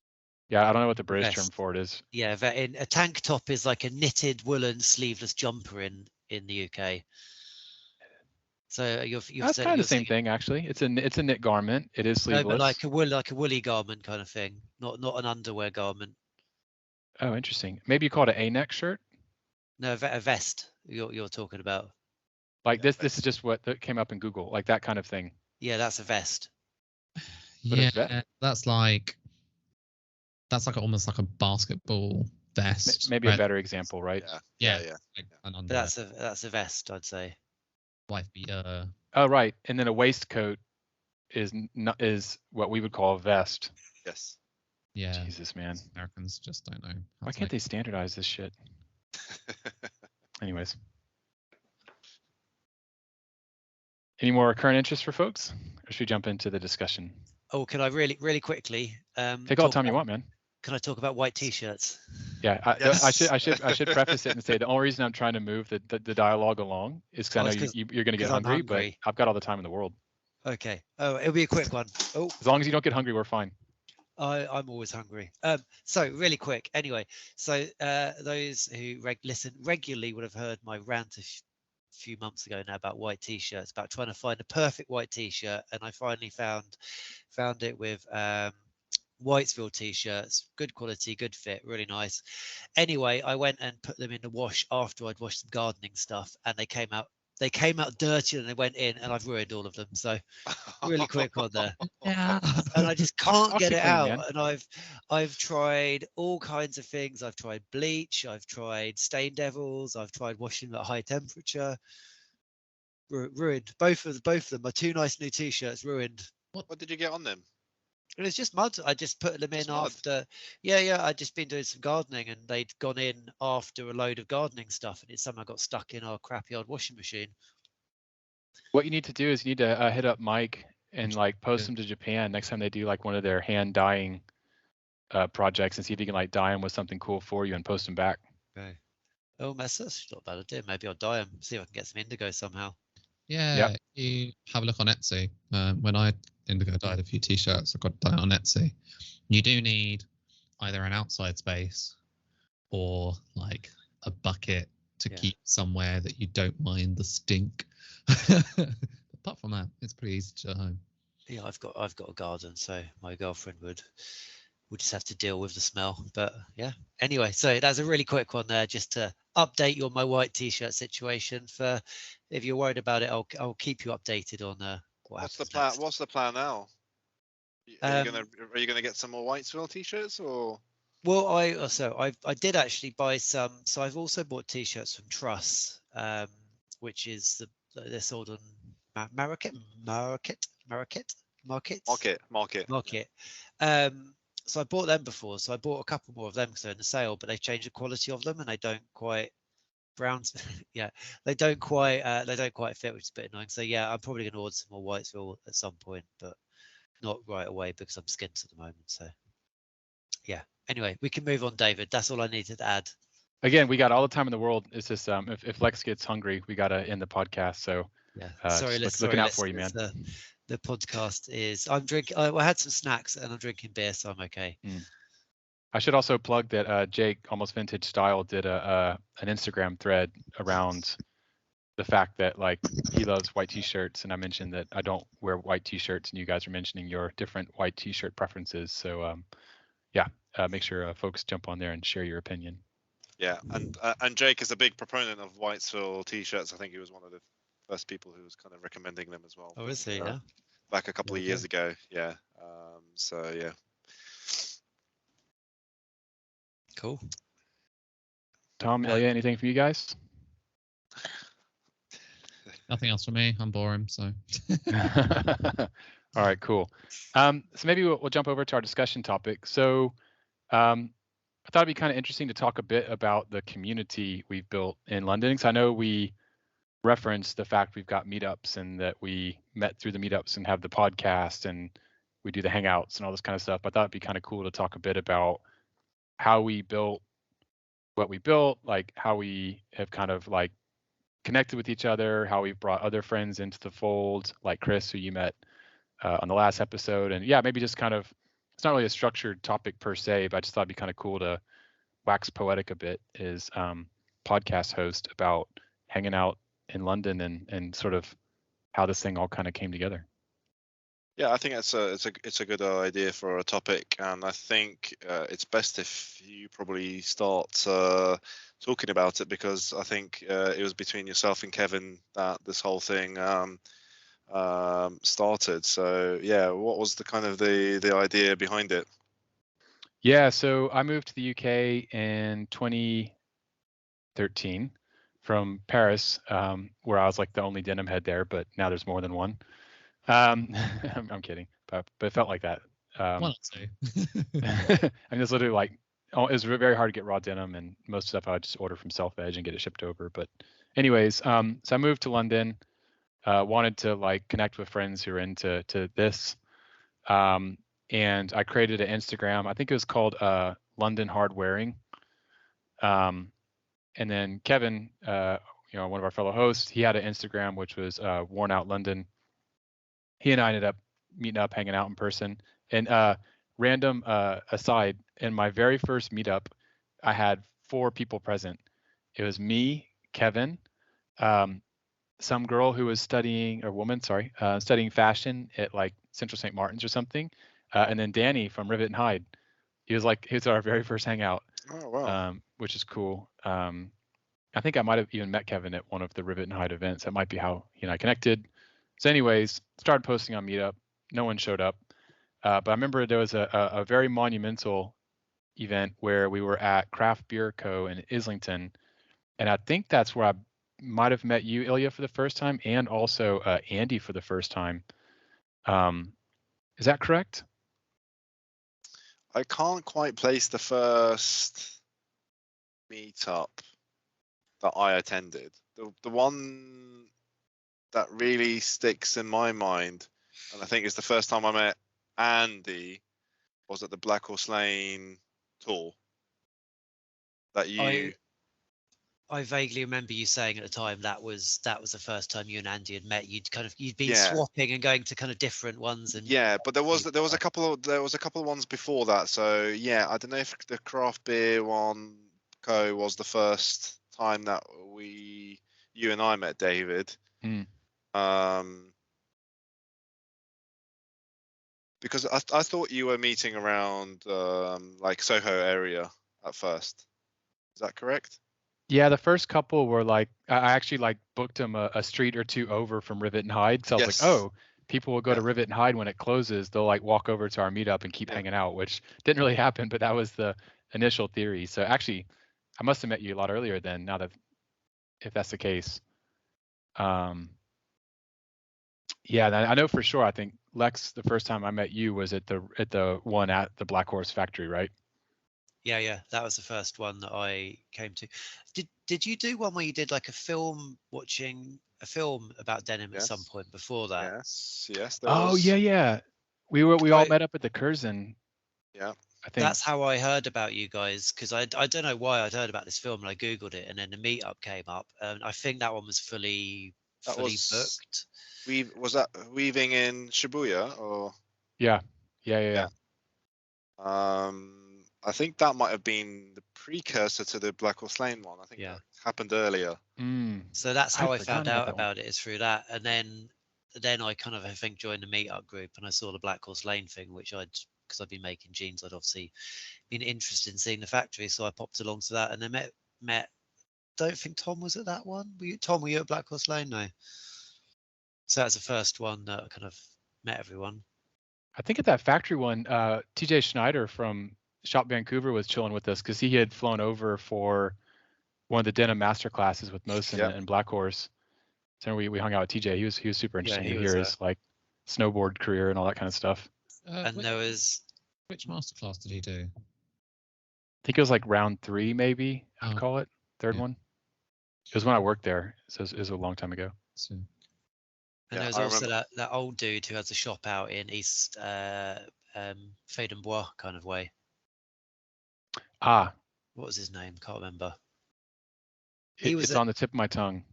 Yeah, I don't know what the British term for it is. Yeah, a tank top is like a knitted woolen sleeveless jumper in the UK. So you're that's kind of the same thing actually. It's a knit garment. It is sleeveless. No, but like a woolly garment kind of thing, not an underwear garment. Oh, interesting. Maybe you call it an A-neck shirt. No, a vest. You're talking about. Like this is just what came up in Google, like that kind of thing. Yeah, that's a vest. Yeah, that's like almost like a basketball vest. Maybe a better example, right? Yeah. But that's a vest, I'd say. Wife beater, Oh, right. And then a waistcoat is what we would call a vest. Yes. Yeah. Jesus, man. Americans just don't know. Why can't they standardize this shit? Anyways. Any more current interest for folks? Or should we jump into the discussion? Oh, can I really quickly Take all the time you want, man. Can I talk about white t-shirts? Yeah, Yes. I should preface it and say the only reason I'm trying to move the dialogue along is because I know you're going to get hungry, but I've got all the time in the world. Okay. Oh, it'll be a quick one. Oh, as long as you don't get hungry, we're fine. I'm always hungry. So really quick. Anyway, so those who listen regularly would have heard my rant a few months ago now about white t-shirts, about trying to find a perfect white t-shirt, and I finally found it with Whitesville t-shirts, good quality, good fit, really nice. Anyway, I went and put them in the wash after I'd washed some gardening stuff, and they came out dirtier than they went in, and I've ruined all of them. So really quick on there. Yeah. And I just can't get it out. Man. And I've tried all kinds of things. I've tried bleach, I've tried stain devils, I've tried washing them at high temperature. Ruined both of them. My two nice new t-shirts ruined. What did you get on them? It was just mud. I just put them in Just mud? after. Yeah. I'd just been doing some gardening, and they'd gone in after a load of gardening stuff, and it somehow got stuck in our crappy old washing machine. What you need to do is you need to hit up Mike and like post them to Japan next time they do like one of their hand dyeing projects, and see if you can like dye them with something cool for you and post them back. Okay. Oh, that's not a bad idea. Maybe I'll dye them. See if I can get some indigo somehow. Yeah, Yep. You have a look on Etsy. When I indigo dyed a few t-shirts, I got dye on Etsy. You do need either an outside space or like a bucket to keep somewhere that you don't mind the stink. Apart from that, it's pretty easy to do at home. Yeah, I've got a garden, so my girlfriend would just have to deal with the smell. But yeah. Anyway, so that's a really quick one there, just to update you on my white t-shirt situation. For if you're worried about it, I'll keep you updated on what happens. What's the plan? Next. What's the plan now? Are you gonna get some more Whitesville t-shirts or? Well, I did actually buy some. So I've also bought t-shirts from Truss, which is they're sold on Market. So I bought them before. So I bought a couple more of them because they're in the sale, but they've changed the quality of them, and they don't quite they don't quite fit, which is a bit annoying. So yeah, I'm probably going to order some more Whitesville at some point, but not right away because I'm skint at the moment. So yeah. Anyway, we can move on, David. That's all I needed to add. Again, we got all the time in the world. It's just if Lex gets hungry, we got to end the podcast. So yeah, sorry, looking out for you, man. The podcast is. I'm drinking. I had some snacks and I'm drinking beer, so I'm okay. I should also plug that Jake, Almost Vintage Style, did an Instagram thread around the fact that like he loves white t-shirts, and I mentioned that I don't wear white t-shirts, and you guys are mentioning your different white t-shirt preferences. So make sure folks jump on there and share your opinion. Yeah, and Jake is a big proponent of Whitesville t-shirts. I think he was one of the first people who was kind of recommending them as well. Oh, is he? Yeah. Back a couple of years ago. Yeah. So yeah. Cool. Tom, Ilya, anything from you guys? Nothing else for me. I'm boring, so. All right, cool. So maybe we'll jump over to our discussion topic. So I thought it'd be kind of interesting to talk a bit about the community we've built in London, because I know we referenced the fact we've got meetups and that we met through the meetups and have the podcast and we do the hangouts and all this kind of stuff. I thought it'd be kind of cool to talk a bit about how we built what we built, like how we have kind of like connected with each other, how we've brought other friends into the fold, like Chris, who you met on the last episode. And yeah, maybe just kind of, it's not really a structured topic per se, but I just thought it'd be kind of cool to wax poetic a bit as podcast host about hanging out in London and sort of how this thing all kind of came together. Yeah, I think it's a good idea for a topic, and I think it's best if you probably start talking about it, because I think it was between yourself and Kevin that this whole thing started. So yeah, what was the kind of the idea behind it? Yeah, so I moved to the UK in 2013 from Paris, where I was like the only denim head there, but now there's more than one. I'm kidding, but it felt like that. One or two. I mean, it's literally like, oh, it was very hard to get raw denim, and most stuff I would just order from Selvedge and get it shipped over. But anyways, so I moved to London, wanted to like connect with friends who are into this, and I created an Instagram. I think it was called London Hard Wearing. And then Kevin, one of our fellow hosts, he had an Instagram which was Worn Out London. He and I ended up meeting up, hanging out in person. And random aside, in my very first meetup, I had 4 people present. It was me, Kevin, some girl who was studying fashion at like Central St. Martin's or something, and then Danny from Rivet and Hide. He was our very first hangout. Oh wow. Which is cool. I think I might have even met Kevin at one of the Rivet and Hide events. That might be how he and I connected. So anyways, started posting on Meetup. No one showed up. But I remember there was a very monumental event where we were at Craft Beer Co. in Islington. And I think that's where I might have met you, Ilya, for the first time, and also Andy for the first time. Is that correct? I can't quite place the first meetup that I attended. The one that really sticks in my mind, and I think it's the first time I met Andy, was at the Black Horse Lane tour. That you. I vaguely remember you saying at the time that was the first time you and Andy had met. You'd been swapping and going to kind of different ones. And yeah, but there was a couple of ones before that. So yeah, I don't know if the Craft Beer one Co was the first time that you and I met, David. Because I thought you were meeting around like Soho area at first. Is that correct? Yeah, the first couple were like, I actually like booked them a street or two over from Rivet and Hide. So I was like, oh, people will go to Rivet and Hide when it closes. They'll like walk over to our meetup and keep hanging out, which didn't really happen, but that was the initial theory. So actually, I must have met you a lot earlier then, now that, if that's the case. Yeah, I know for sure. I think Lex, the first time I met you was at the one at the Black Horse Factory, right? Yeah, that was the first one that I came to. Did you do one where you did like watching a film about denim at some point before that? Yes. Oh yeah. We all met up at the Curzon. Yeah. I think that's how I heard about you guys, because I don't know why I'd heard about this film, and I googled it, and then the meetup came up, and I think that one was fully booked. Was that weaving in Shibuya or? Yeah. I think that might have been the precursor to the Black Horse Lane one. I think that happened earlier. So that's how I found out about it, is through that, and then I kind of, I think, joined the meetup group, and I saw the Black Horse Lane thing, which because I'd been making jeans, I'd obviously been interested in seeing the factory, so I popped along to that, and then met. Don't think Tom was at that one. Tom, were you at Black Horse Lane? No. So that's the first one that I kind of met everyone. I think at that factory one, TJ Schneider from Shop Vancouver was chilling with us because he had flown over for one of the denim master classes with Mosin and Black Horse. So we hung out with TJ. He was super interesting to hear his like snowboard career and all that kind of stuff. And there was, which masterclass did he do? I think it was like round 3, maybe I'd call it. Third one. It was when I worked there, so it was a long time ago. And there was also that old dude who has a shop out in East Fade and Bois kind of way. What was his name? Can't remember. It's on the tip of my tongue.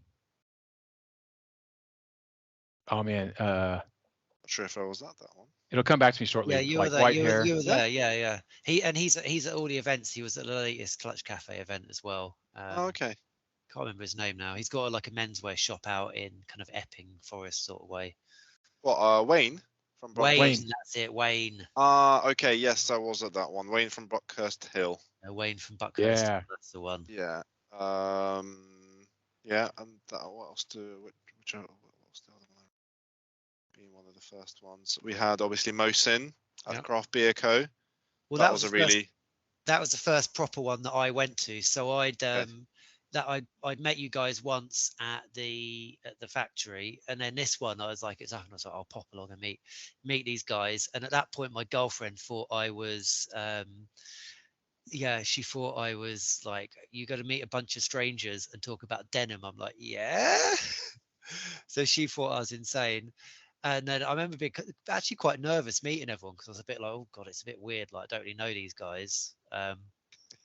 Oh man, not sure if I was at that one. It'll come back to me shortly. Yeah, you were there. White hair. You were there. Yeah. He's at all the events. He was at the latest Clutch Cafe event as well. Okay. Can't remember his name now. He's got like a menswear shop out in kind of Epping Forest sort of way. What? Wayne from Wayne. That's it. Wayne. Okay. Yes, I was at that one. Wayne from Buckhurst Hill. Wayne from Buckhurst. Yeah. That's the one. Yeah. Yeah. And what else what was the other one? Being one of the first ones, we had obviously Mosin at Craft Beer Co. Well, that was the first proper one that I went to. So that I'd met you guys once at the factory, and then this one I was like, it's up, and I was like, I'll pop along and meet these guys. And at that point, my girlfriend thought I was, yeah, she thought I was like, you got to meet a bunch of strangers and talk about denim. I'm like, yeah. So she thought I was insane. And then I remember being actually quite nervous meeting everyone, because I was a bit like, oh God, it's a bit weird. Like, I don't really know these guys. It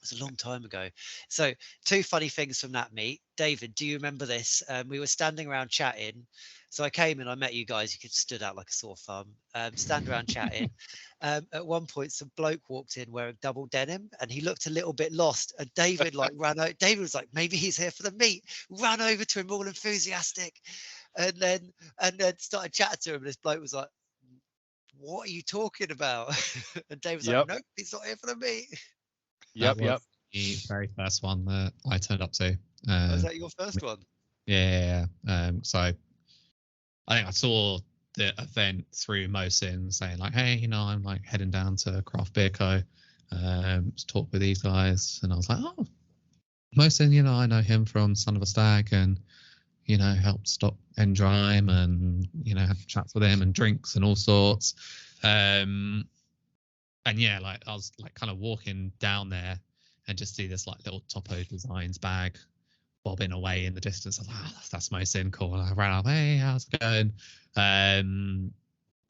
was a long time ago. So 2 funny things from that meet. David, do you remember this? We were standing around chatting. So I came and I met you guys. You could stood out like a sore thumb. Stand around chatting. At one point, some bloke walked in wearing double denim, and he looked a little bit lost. And David like ran out. David was like, maybe he's here for the meet. Ran over to him all enthusiastic, and then started chatting to him. And this bloke was like, "What are you talking about?" And David was like, "Nope, he's not here for the meet." Yep. The very first one that I turned up to. Was that your first one? Yeah. So I think I saw the event through Mosin saying like, hey, you know, I'm like heading down to Craft Beer Co. To talk with these guys, and I was like, oh, Mosin, you know, I know him from Son of a Stag, and you know, helped stop Endrime, and you know, had chats with him and drinks and all sorts. And yeah, like I was like kind of walking down there and just see this like little Topo Designs bag bobbing away in the distance. I was like, oh, that's Mosin, cool. And I ran up, hey, how's it going? And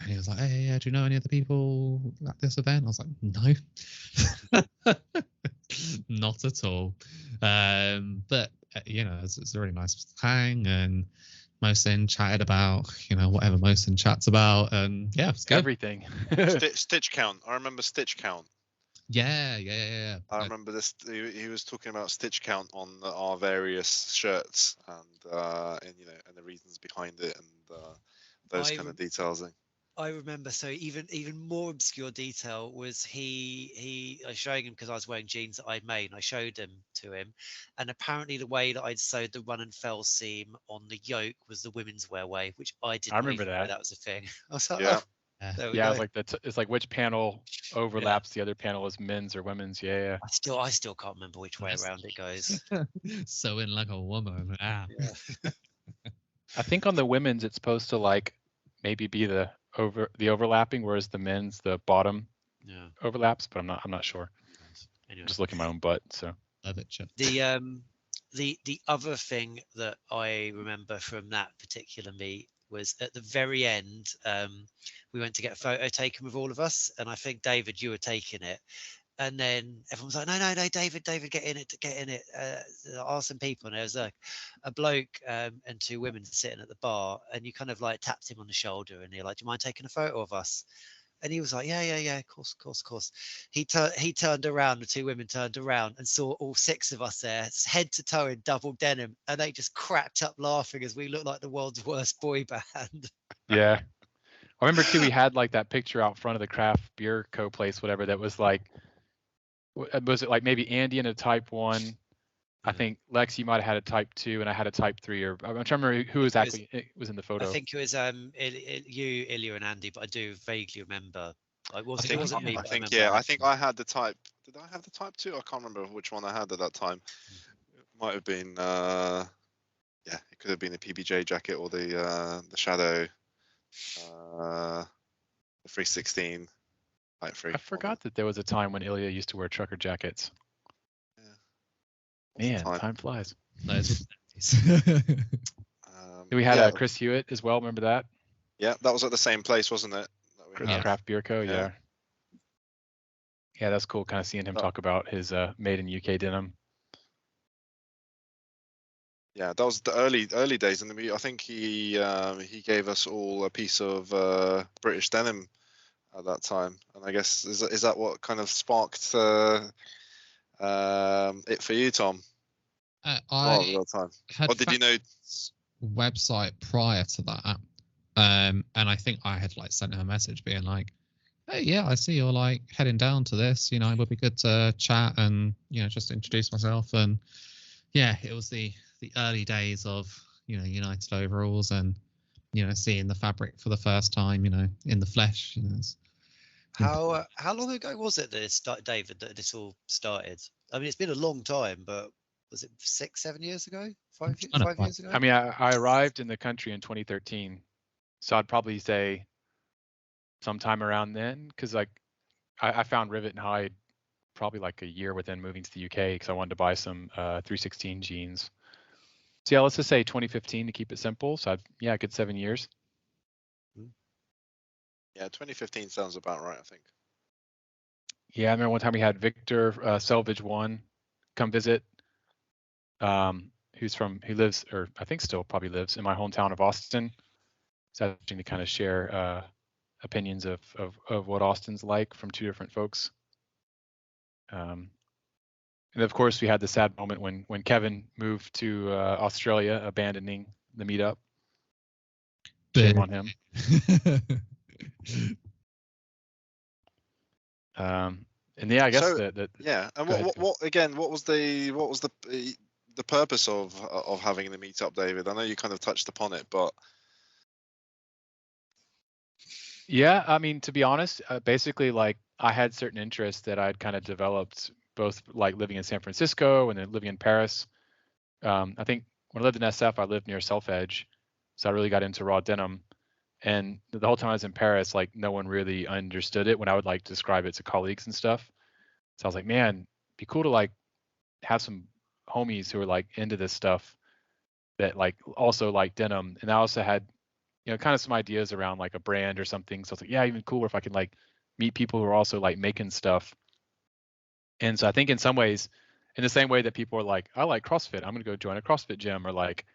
he was like, hey, yeah, do you know any other people at this event? I was like, no, not at all. But you know, it's a really nice hang, and Mosin chatted about, you know, whatever Mosin chats about, and yeah, it's good. Everything. Stitch count. I remember stitch count. Yeah. I remember this. He was talking about stitch count on our various shirts, and you know, and the reasons behind it, and those kind of details. I remember. So even more obscure detail was I was showing him, because I was wearing jeans that I'd made, and I showed them to him, and apparently the way that I'd sewed the run and fell seam on the yoke was the women's wear way, which I didn't. I remember know that. that was a thing. I was like, yeah. oh, there we Yeah, go. I was like, it's like which panel overlaps the other panel is men's or women's. Yeah. I still can't remember which way around it goes. Sewing like a woman. Yeah. I think on the women's it's supposed to like maybe be the overlapping, whereas the men's the bottom overlaps, but I'm not sure. Anyway. I'm just looking at my own butt. So love it, Chip. The other thing that I remember from that particular meet was at the very end, we went to get a photo taken with all of us, and I think David, you were taking it, and then everyone was like, no, David, get in it. There are some people, and there was a bloke and 2 women sitting at the bar, and you kind of like tapped him on the shoulder, and you're like, do you mind taking a photo of us? And he was like, yeah, of course. He turned around, the 2 women turned around and saw all 6 of us there, head to toe in double denim, and they just cracked up laughing as we looked like the world's worst boy band. Yeah. I remember too, we had like that picture out front of the Craft Beer Co. place, whatever, that was like, was it like maybe Andy in a type 1? I think Lex, you might have had a type 2, and I had a type 3, or I'm trying to remember who exactly was in the photo. I think it was you, Ilya, and Andy, but I do vaguely remember. It wasn't me. I think I had the type. Did I have the type 2? I can't remember which one I had at that time. It might have been it could have been the PBJ jacket or the Shadow, the 316 type 3. I forgot that there was a time when Ilya used to wear trucker jackets. Man, time flies. We had Chris Hewitt as well. Remember that? Yeah, that was at the same place, wasn't it? Craft Beer Co. Yeah, that's cool. Kind of seeing him talk about his made in UK denim. Yeah, that was the early days, and I think he gave us all a piece of British denim at that time, and I guess is that what kind of sparked it for you, Tom? I had or did you know website prior to that, and I think I had like sent him a message being like, hey, yeah, I see you're like heading down to this, you know, it would be good to chat and, you know, just introduce myself. And yeah, it was the early days of, you know, United Overalls, and, you know, seeing the fabric for the first time, you know, in the flesh. You know, how long ago was it that David, that this all started? I mean, it's been a long time, but was it 6, 7 years ago? 5 years ago? I mean, I arrived in the country in 2013, so I'd probably say sometime around then, because like I found Rivet and Hide probably like a year within moving to the UK because I wanted to buy some 316 jeans. So yeah, let's just say 2015 to keep it simple. So yeah, a good 7 years. Yeah, 2015 sounds about right, I think. Yeah, I remember one time we had Victor Selvedge one come visit, who lives, or I think still probably lives in my hometown of Austin. So interesting to kind of share opinions of what Austin's like from two different folks. And of course, we had the sad moment when Kevin moved to Australia, abandoning the meetup. Shame on him. And yeah, I guess So, yeah. And what was the purpose of having the meetup, David? I know you kind of touched upon it, but yeah, I mean, to be honest, basically, like I had certain interests that I'd kind of developed, both like living in San Francisco and then living in Paris. I think when I lived in SF, I lived near Selvedge, so I really got into raw denim. And the whole time I was in Paris, like no one really understood it when I would like describe it to colleagues and stuff. So I was like, man, it'd be cool to like have some homies who are like into this stuff that like also like denim. And I also had, kind of some ideas around like a brand or something. So I was like, yeah, even cooler if I can like meet people who are also like making stuff. And so I think in some ways, in the same way that people are like, I like CrossFit, I'm gonna go join a CrossFit gym, or like,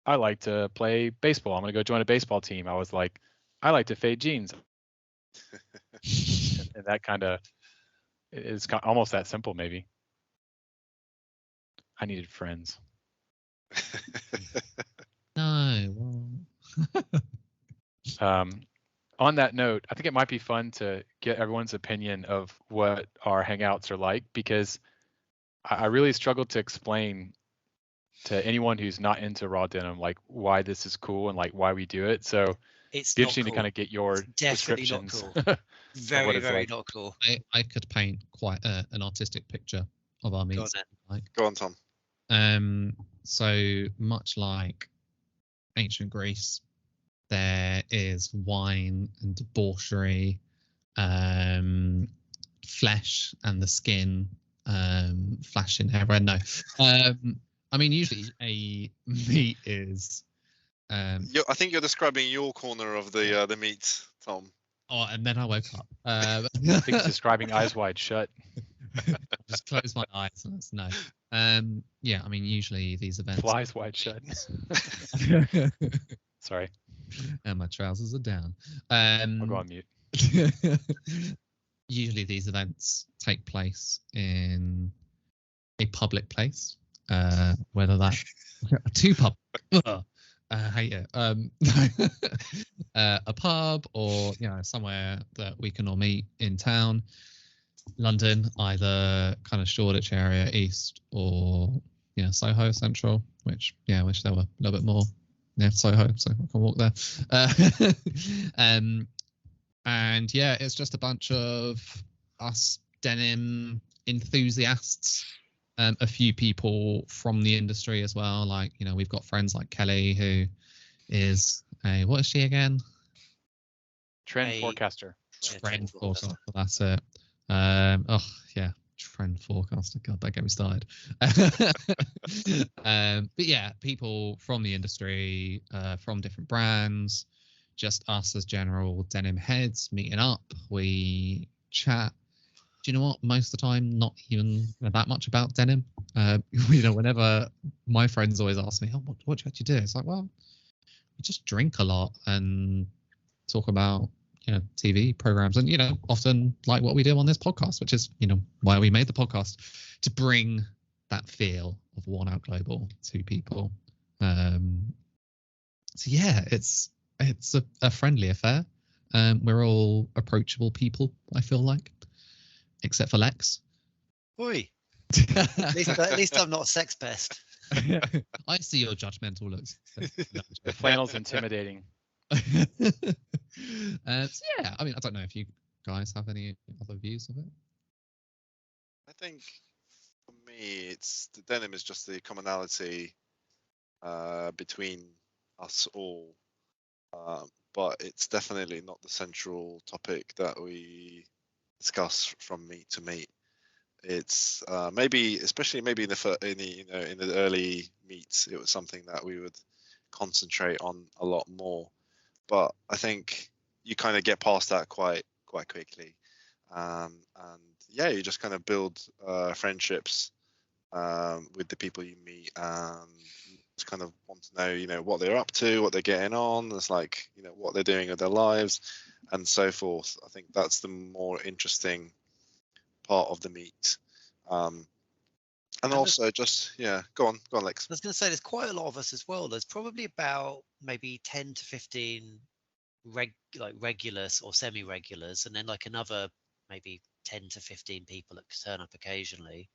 I like to play baseball, I'm gonna go join a baseball team. I was like, I like to fade jeans. and that kind of is almost that simple, maybe. I needed friends. No. On that note, I think it might be fun to get everyone's opinion of what our hangouts are like, because I really struggled to explain to anyone who's not into raw denim like why this is cool and like why we do it. So it's be interesting cool. to kind of get your Definitely descriptions. Not cool. Very, very like. not cool. I could paint quite an artistic picture of our meets. Go on, Tom. So much like ancient Greece, there is wine and debauchery, flesh and the skin flashing everywhere. No, I mean usually a meat is. I think you're describing your corner of the meat, Tom. Oh, and then I woke up. I think it's describing Eyes Wide Shut. Just close my eyes. And it's no. Yeah, I mean usually these events. Flies wide shut. Sorry. And my trousers are down. I'll go on mute. Usually these events take place in a public place, whether that's two pub. I hate it. A pub, or somewhere that we can all meet in town. London, either kind of Shoreditch area, east, or Soho Central, which there were a little bit more Soho, so I can walk there. And yeah, it's just a bunch of us denim enthusiasts, a few people from the industry as well. Like we've got friends like Kelly, who is what is she again? Trend forecaster. Trend forecaster. That's it. Trend forecaster. God, don't get me started. But yeah, people from the industry, from different brands, just us as general denim heads meeting up. We chat. Do you know what? Most of the time, not even that much about denim. Whenever my friends always ask me, "Oh, what do you actually do?" It's like, well, we just drink a lot and talk about TV programs, and often like what we do on this podcast, which is why we made the podcast, to bring that feel of Worn Out Global to people. So yeah, it's a friendly affair. We're all approachable people, I feel like, except for Lex. Oi. At least I'm not sex pest. I see your judgmental looks. The flannel's intimidating. So yeah, I mean, I don't know if you guys have any other views of it. I think For me, it's the denim is just the commonality between us all, but it's definitely not the central topic that we discuss from meet to meet. It's maybe, especially maybe in the early meets, it was something that we would concentrate on a lot more. But I think you kind of get past that quite quickly, and yeah, you just kind of build friendships with the people you meet, and you just kind of want to know, what they're up to, what they're getting on. It's like, what they're doing with their lives, and so forth. I think that's the more interesting part of the meet. And also just, yeah, go on, Lex. I was going to say there's quite a lot of us as well. There's probably about maybe 10 to 15 regulars or semi-regulars, and then like another maybe 10 to 15 people that turn up occasionally.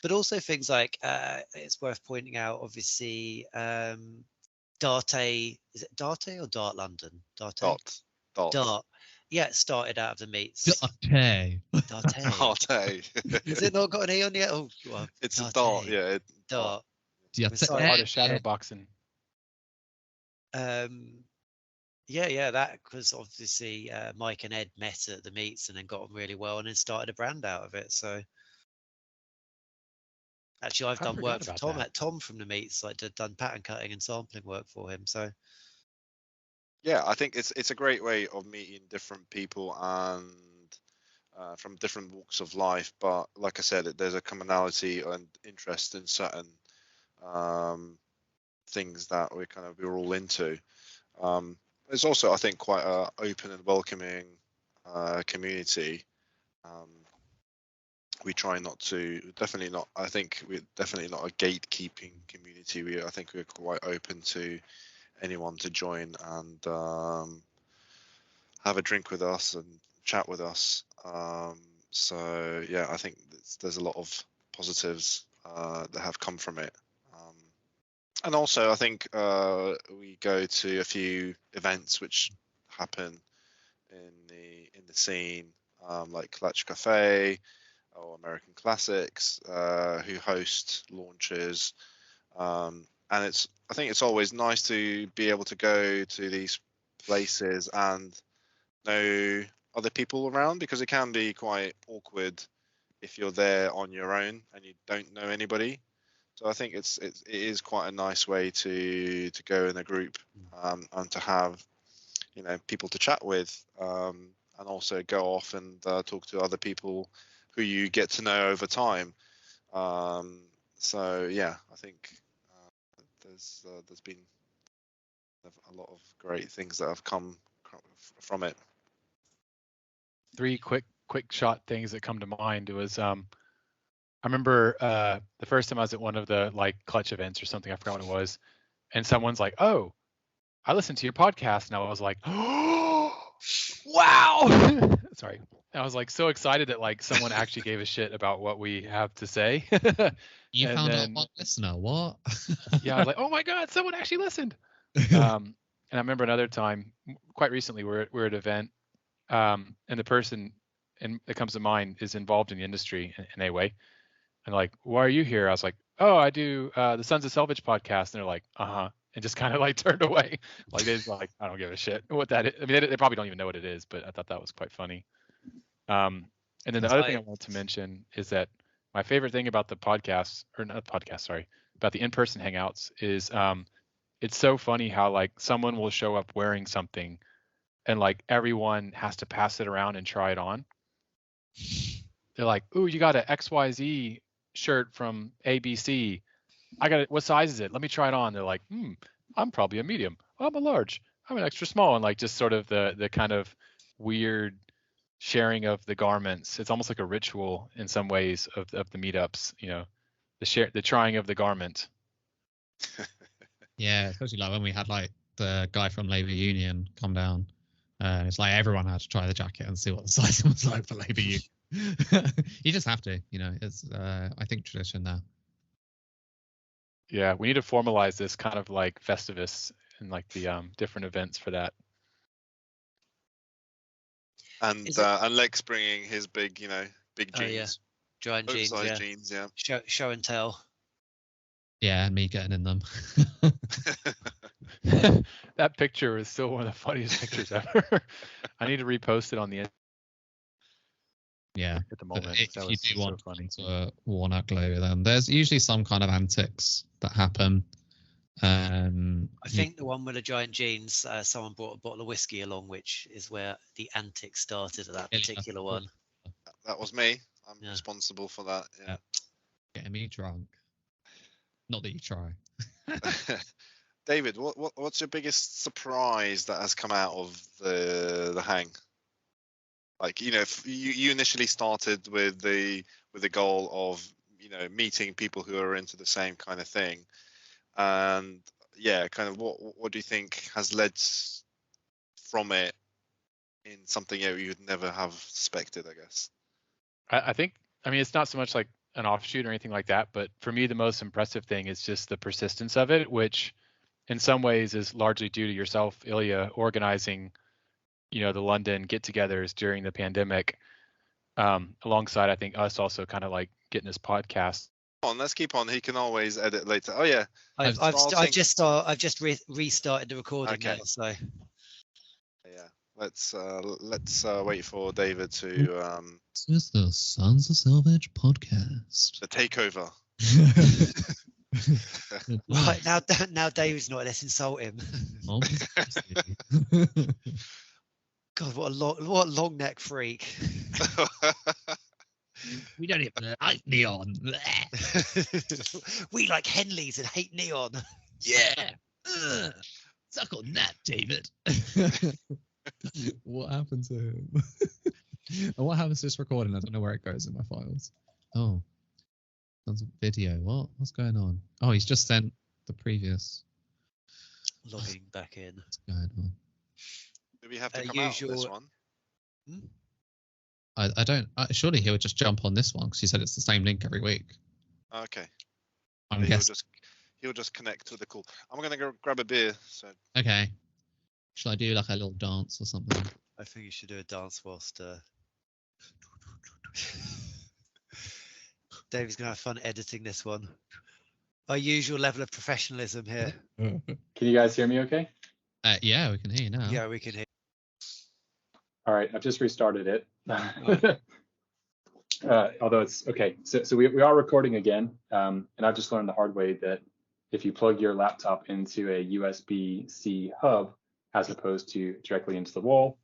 But also things like it's worth pointing out, obviously, Darte, is it Darte or Dart London? Darte? Dart. Yeah, it started out of the meets. Darte. Darte. Has it not got an E on yet? Oh, well, it's Darte. a dart, yeah. Dart. Art of shadow boxing. Yeah, that because obviously Mike and Ed met at the meets and then got on really well and then started a brand out of it. So actually, I've done work for Tom from the meets, like done pattern cutting and sampling work for him. So yeah, I think it's a great way of meeting different people and from different walks of life. But like I said, there's a commonality and interest in certain things that we're all into. It's also, I think, quite a open and welcoming community. We try not to, definitely not. I think we're definitely not a gatekeeping community. I think we're quite open to anyone to join and have a drink with us and chat with us. So yeah, I think there's a lot of positives that have come from it. And also, I think we go to a few events which happen in the scene, like Clutch Cafe or American Classics, who host launches. And I think it's always nice to be able to go to these places and know other people around, because it can be quite awkward if you're there on your own and you don't know anybody. So I think it is quite a nice way to go in a group and to have people to chat with, and also go off and talk to other people who you get to know over time. So yeah, I think there's been a lot of great things that have come from it. 3 quick shot things that come to mind was I remember the first time I was at one of the like Clutch events or something, I forgot what it was, and someone's like, "Oh, I listened to your podcast," and I was like, "Oh, wow!" Sorry, I was like so excited that like someone actually gave a shit about what we have to say. You found out one listener, what? Yeah, I was like, "Oh my god, someone actually listened." And I remember another time, quite recently, we're at an event, and the person that comes to mind is involved in the industry in a way. And like, why are you here? I was like, oh, I do the Sons of Selvedge podcast. And they're like, and just kind of like turned away. Like they're like, I don't give a shit what that is. I mean, they probably don't even know what it is, but I thought that was quite funny. And then the other thing I wanted to mention is that my favorite thing about the podcast, or not podcast, sorry, about the in-person hangouts is it's so funny how like someone will show up wearing something and like everyone has to pass it around and try it on. They're like, ooh, you got an XYZ shirt from ABC. I got it. What size is it? Let me try it on. They're like, I'm probably a medium. I'm a large. I'm an extra small. And like just sort of the kind of weird sharing of the garments. It's almost like a ritual in some ways of the meetups, the trying of the garment. Yeah, especially like when we had like the guy from Labour Union come down. It's like everyone had to try the jacket and see what the size was like for Labour Union. You just have to, it's I think tradition now. Yeah, we need to formalize this kind of like Festivus and like the different events for that. And Lex bringing his big, big jeans. Giant jeans, Oversized yeah. jeans, yeah. Show and tell. Yeah, me getting in them. That picture is still one of the funniest pictures ever. I need to repost it on the Yeah, at the but moment. if That you was do so want funny. to worn out glow, then there's usually some kind of antics that happen. I think the one with the giant jeans, someone brought a bottle of whiskey along, which is where the antics started at that particular one. That was me. I'm Yeah. responsible for that. Yeah. Getting me drunk. Not that you try. David, what's your biggest surprise that has come out of the hang? Like, if you initially started with the goal of meeting people who are into the same kind of thing, and yeah, kind of what do you think has led from it in something you'd never have suspected, I guess? I think, I mean, it's not so much like an offshoot or anything like that, but for me, the most impressive thing is just the persistence of it, which in some ways is largely due to yourself, Ilya, organizing, the London get-togethers during the pandemic, alongside, I think, us also kind of like getting this podcast. Let's keep on. He can always edit later. Oh yeah, I've just restarted the recording Okay. now, so yeah. Let's wait for David to This is the Sons of Selvedge podcast. the takeover. right now David's not. Let's insult him. God, what a long neck freak. We don't even like neon. We like Henleys and hate neon. Yeah. Suck on that, David. What happened to him? And what happens to this recording? I don't know where it goes in my files. Oh. That's a video. What's going on? Oh, he's just sent the previous. Logging back in. What's going on? Do we have to come out of this one? I don't. Surely he would just jump on this one because he said it's the same link every week. Okay. I'm guessing. He'll just connect to the call. I'm gonna go grab a beer. So. Okay. Shall I do like a little dance or something? I think you should do a dance whilst. David's gonna have fun editing this one. Our usual level of professionalism here. Can you guys hear me okay? Yeah, we can hear you now. Yeah, we can hear. All right, I've just restarted it. Although it's okay. So we are recording again. And I've just learned the hard way that if you plug your laptop into a USB-C hub, as opposed to directly into the wall,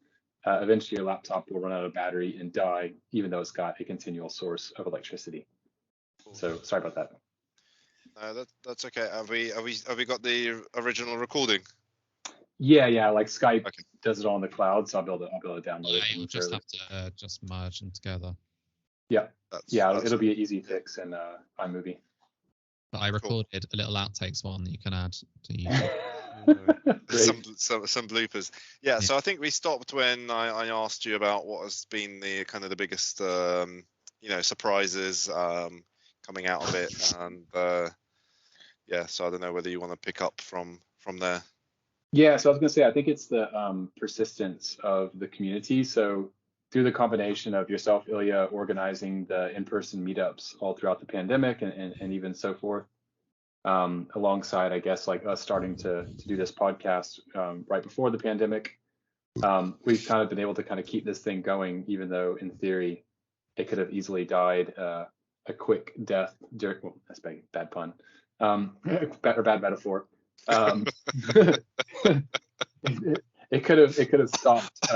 eventually your laptop will run out of battery and die, even though it's got a continual source of electricity. So sorry about that. That's okay. Have we got the original recording? Yeah. Like Skype does it all in the cloud, so I'll be able to download it. You'll just have to just merge them together. Yeah. It'll be an easy fix in iMovie. But I recorded a little outtakes one that you can add to you. some bloopers. Yeah. So I think we stopped when I asked you about what has been the kind of the biggest surprises coming out of it, and so I don't know whether you want to pick up from there. Yeah, so I was going to say, I think it's the persistence of the community. So through the combination of yourself, Ilya, organizing the in-person meetups all throughout the pandemic and even so forth, alongside, I guess, like us starting to do this podcast right before the pandemic, we've kind of been able to kind of keep this thing going, even though in theory it could have easily died a quick death during, well, that's a bad pun, bad metaphor. It could have stopped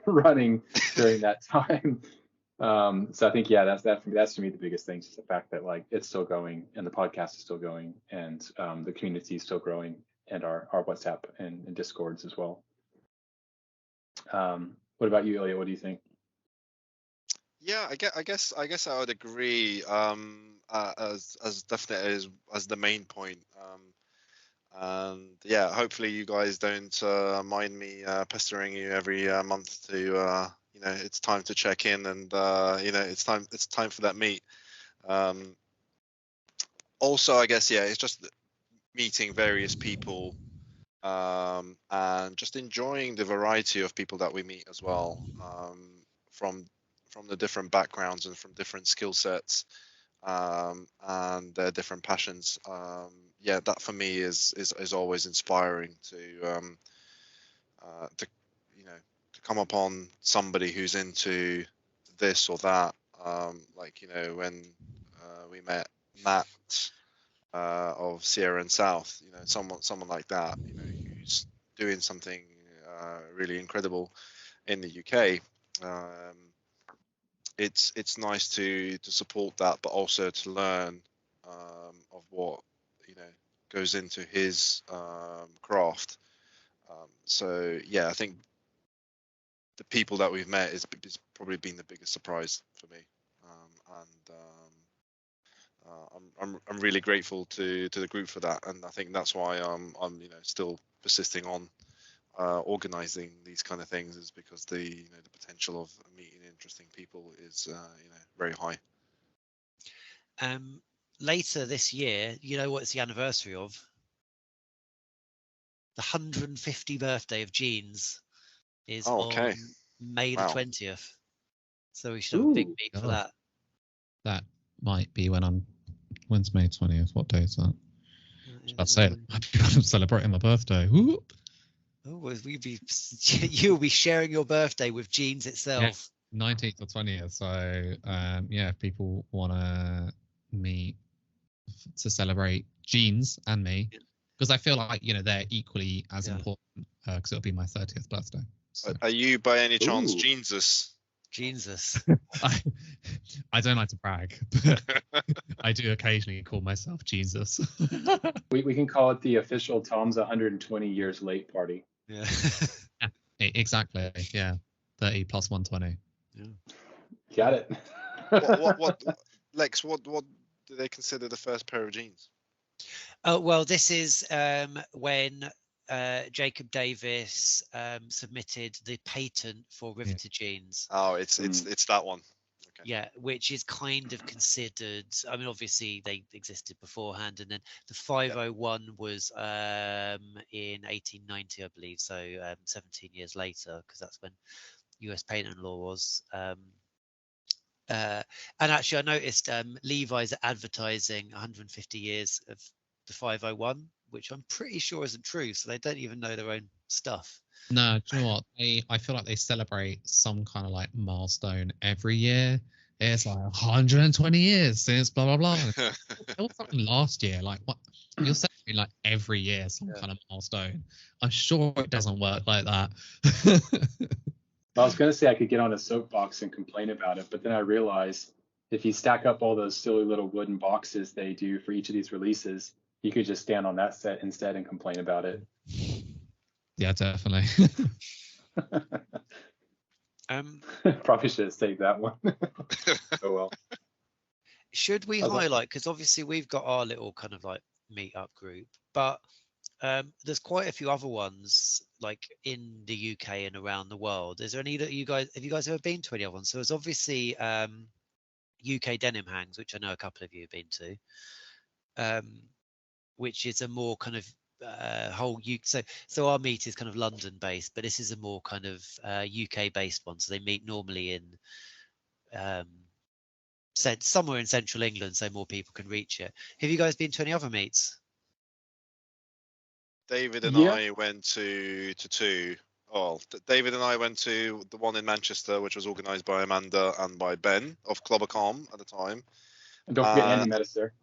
running during that time. So I think that's to me the biggest thing, just the fact that like it's still going and the podcast is still going and the community is still growing and our WhatsApp and Discords as well. What about you, Ilya? What do you think? Yeah, I guess I would agree. As definitely as the main point. And yeah, hopefully you guys don't mind me pestering you every month to it's time to check in and it's time for that meet. Also, I guess it's just meeting various people and just enjoying the variety of people that we meet as well, from the different backgrounds and from different skill sets, and their different passions. Yeah, that for me is always inspiring to you know, to come upon somebody who's into this or that. Like, you know, when we met Matt of Sierra and South, you know, someone like that, you know, who's doing something really incredible in the UK. It's nice to support that, but also to learn of what, you know, goes into his craft. So yeah, I think the people that we've met is probably been the biggest surprise for me, and I'm really grateful to the group for that, and I think that's why I'm you know, still persisting on organizing these kind of things, is because the, you know, the potential of meeting interesting people is you know, very high. Later this year, you know what it's the anniversary of? The 150 birthday of Jeans is Okay. on May the Wow. 20th. So we should have a big Ooh. meet for God. that. That might be when's May 20th? What day is that? I'd say it might be when I'm celebrating my birthday. Woo! Oh, well, you'll be sharing your birthday with Jeans itself. 19th or 20th. So yeah, if people want to meet to celebrate Jeans and me, because I feel like, you know, they're equally as important, because it'll be my 30th birthday. So. Are you by any chance Ooh. Jeansus? Jesus. I don't like to brag, but I do occasionally call myself Jesus. We can call it the official Tom's 120 years late party. Yeah. Exactly. Yeah. 30 plus 120. Got it. What Lex, what do they consider the first pair of jeans? Oh, well, this is when Jacob Davis submitted the patent for riveted jeans. Oh, it's that one. Okay. Yeah, which is kind of considered. I mean, obviously they existed beforehand, and then the 501 was in 1890, I believe. So 17 years later, because that's when U.S. patent law was. And actually, I noticed Levi's are advertising 150 years of the 501, which I'm pretty sure isn't true. So they don't even know their own stuff. No, do you know what? I feel like they celebrate some kind of like milestone every year. It's like 120 years since blah blah blah. There was something last year. Like, what? You're celebrating like every year some kind of milestone. I'm sure it doesn't work like that. I was going to say I could get on a soapbox and complain about it, but then I realized if you stack up all those silly little wooden boxes they do for each of these releases, you could just stand on that set instead and complain about it. Yeah, definitely. Probably should have saved that one. Oh well. Should we highlight, because obviously we've got our little kind of like meetup group, but there's quite a few other ones like in the UK and around the world. Is there any that have you guys ever been to any other ones? So there's obviously UK Denim Hangs, which I know a couple of you have been to, which is a more kind of whole so our meet is kind of London based, but this is a more kind of UK based one. So they meet normally in somewhere in central England, so more people can reach it. Have you guys been to any other meets? David and I went to two. Oh, David and I went to the one in Manchester, which was organised by Amanda and by Ben of Clobbercom at the time. And don't forget Andy met us there.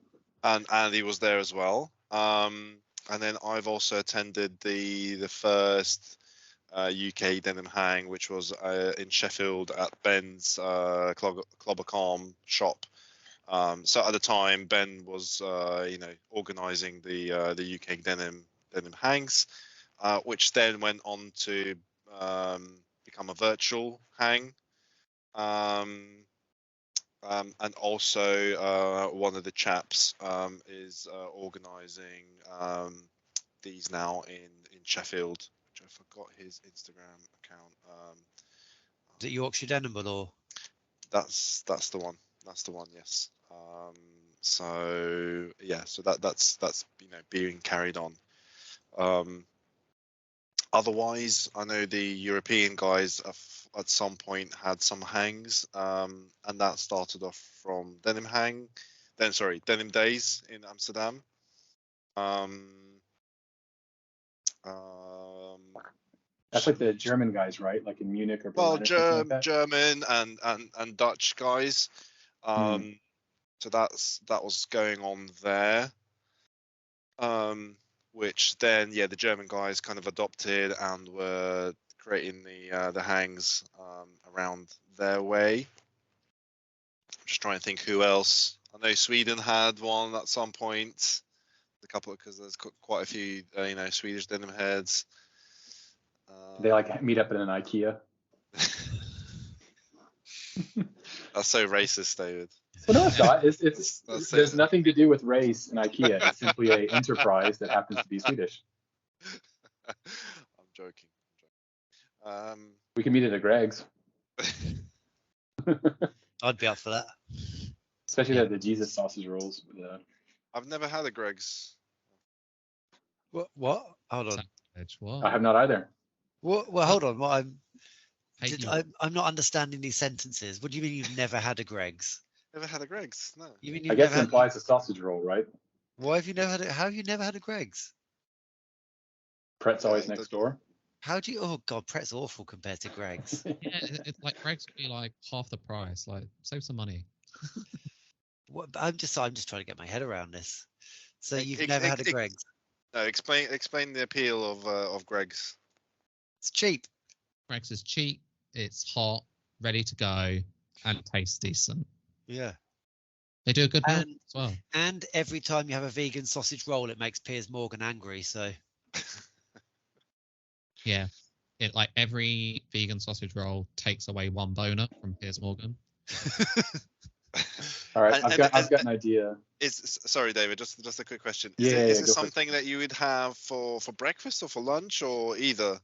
And Andy was there as well. And then I've also attended the first UK Denim Hang, which was in Sheffield at Ben's Clobbercom shop. So at the time, Ben was you know, organising the UK Denim Hangs, which then went on to become a virtual hang. And also one of the chaps is organising these now in Sheffield, which I forgot his Instagram account. Is it Yorkshire Denim or? That's the one. That's the one. Yes. So yeah. So that's you know, being carried on. Otherwise, I know the European guys at some point had some hangs, and that started off from Denim Days in Amsterdam. That's like the German guys, right? Like in Munich or Berlin Well, or something like that. German and Dutch guys. So that was going on there. Which then, the German guys kind of adopted and were creating the hangs around their way. I'm just trying to think who else. I know Sweden had one at some point. A couple, because there's quite a few, Swedish Denimheads. They like meet up in an IKEA. That's so racist, David. Well, no, it's not. There's nothing to do with race in IKEA. It's simply an enterprise that happens to be Swedish. I'm joking. We can meet at a Greg's. I'd be up for that. Especially the Jesus sausage rolls. I've never had a Greg's. What? Hold on. What? I have not either. Well, hold on. What I'm I'm not understanding these sentences. What do you mean you've never had a Greg's? Never had a Greg's? No. You mean I guess it implies a sausage roll, right? Why have you never had it? How have you never had a Greg's? Pret's always next door. How do you? Oh God, Pret's awful compared to Greg's. Yeah, it's like Greg's would be like half the price. Like, save some money. What? I'm just trying to get my head around this. So you've Ex- never had a ex- Greg's? No, explain the appeal of Greg's. It's cheap. Greg's is cheap. It's hot, ready to go, and tastes decent. Yeah. They do a good meal And- as well. And every time you have a vegan sausage roll, it makes Piers Morgan angry. So Yeah. It like every vegan sausage roll takes away one boner from Piers Morgan. All right, And- I've got an idea. Sorry, David. Just a quick question. Yeah, Is it go for it. something that you would have for breakfast or for lunch or either?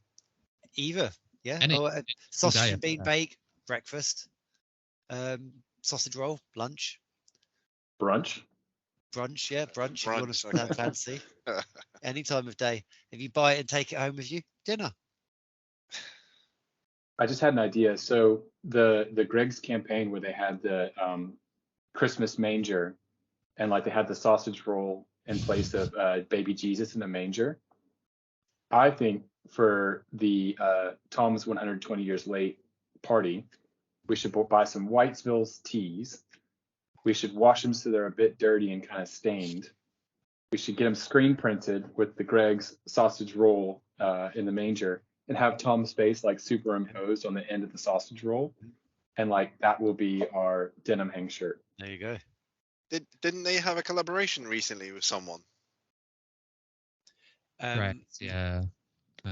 either, yeah. Any- Or sausage day, and bean yeah. bake, breakfast. Sausage roll, lunch, Brunch. brunch. Yeah, brunch. If you want Brunch, to sound okay. fancy. Any time of day. If you buy it and take it home with you, dinner. I just had an idea. So the Greg's campaign where they had the Christmas manger and like they had the sausage roll in place of baby Jesus in the manger. I think for the Tom's 120 years late party, we should buy some Whitesville's teas. We should wash them so they're a bit dirty and kind of stained. We should get them screen printed with the Greg's sausage roll in the manger and have Tom's face like superimposed on the end of the sausage roll. And like that will be our denim hang shirt. There you go. Didn't they have a collaboration recently with someone? Right. Yeah.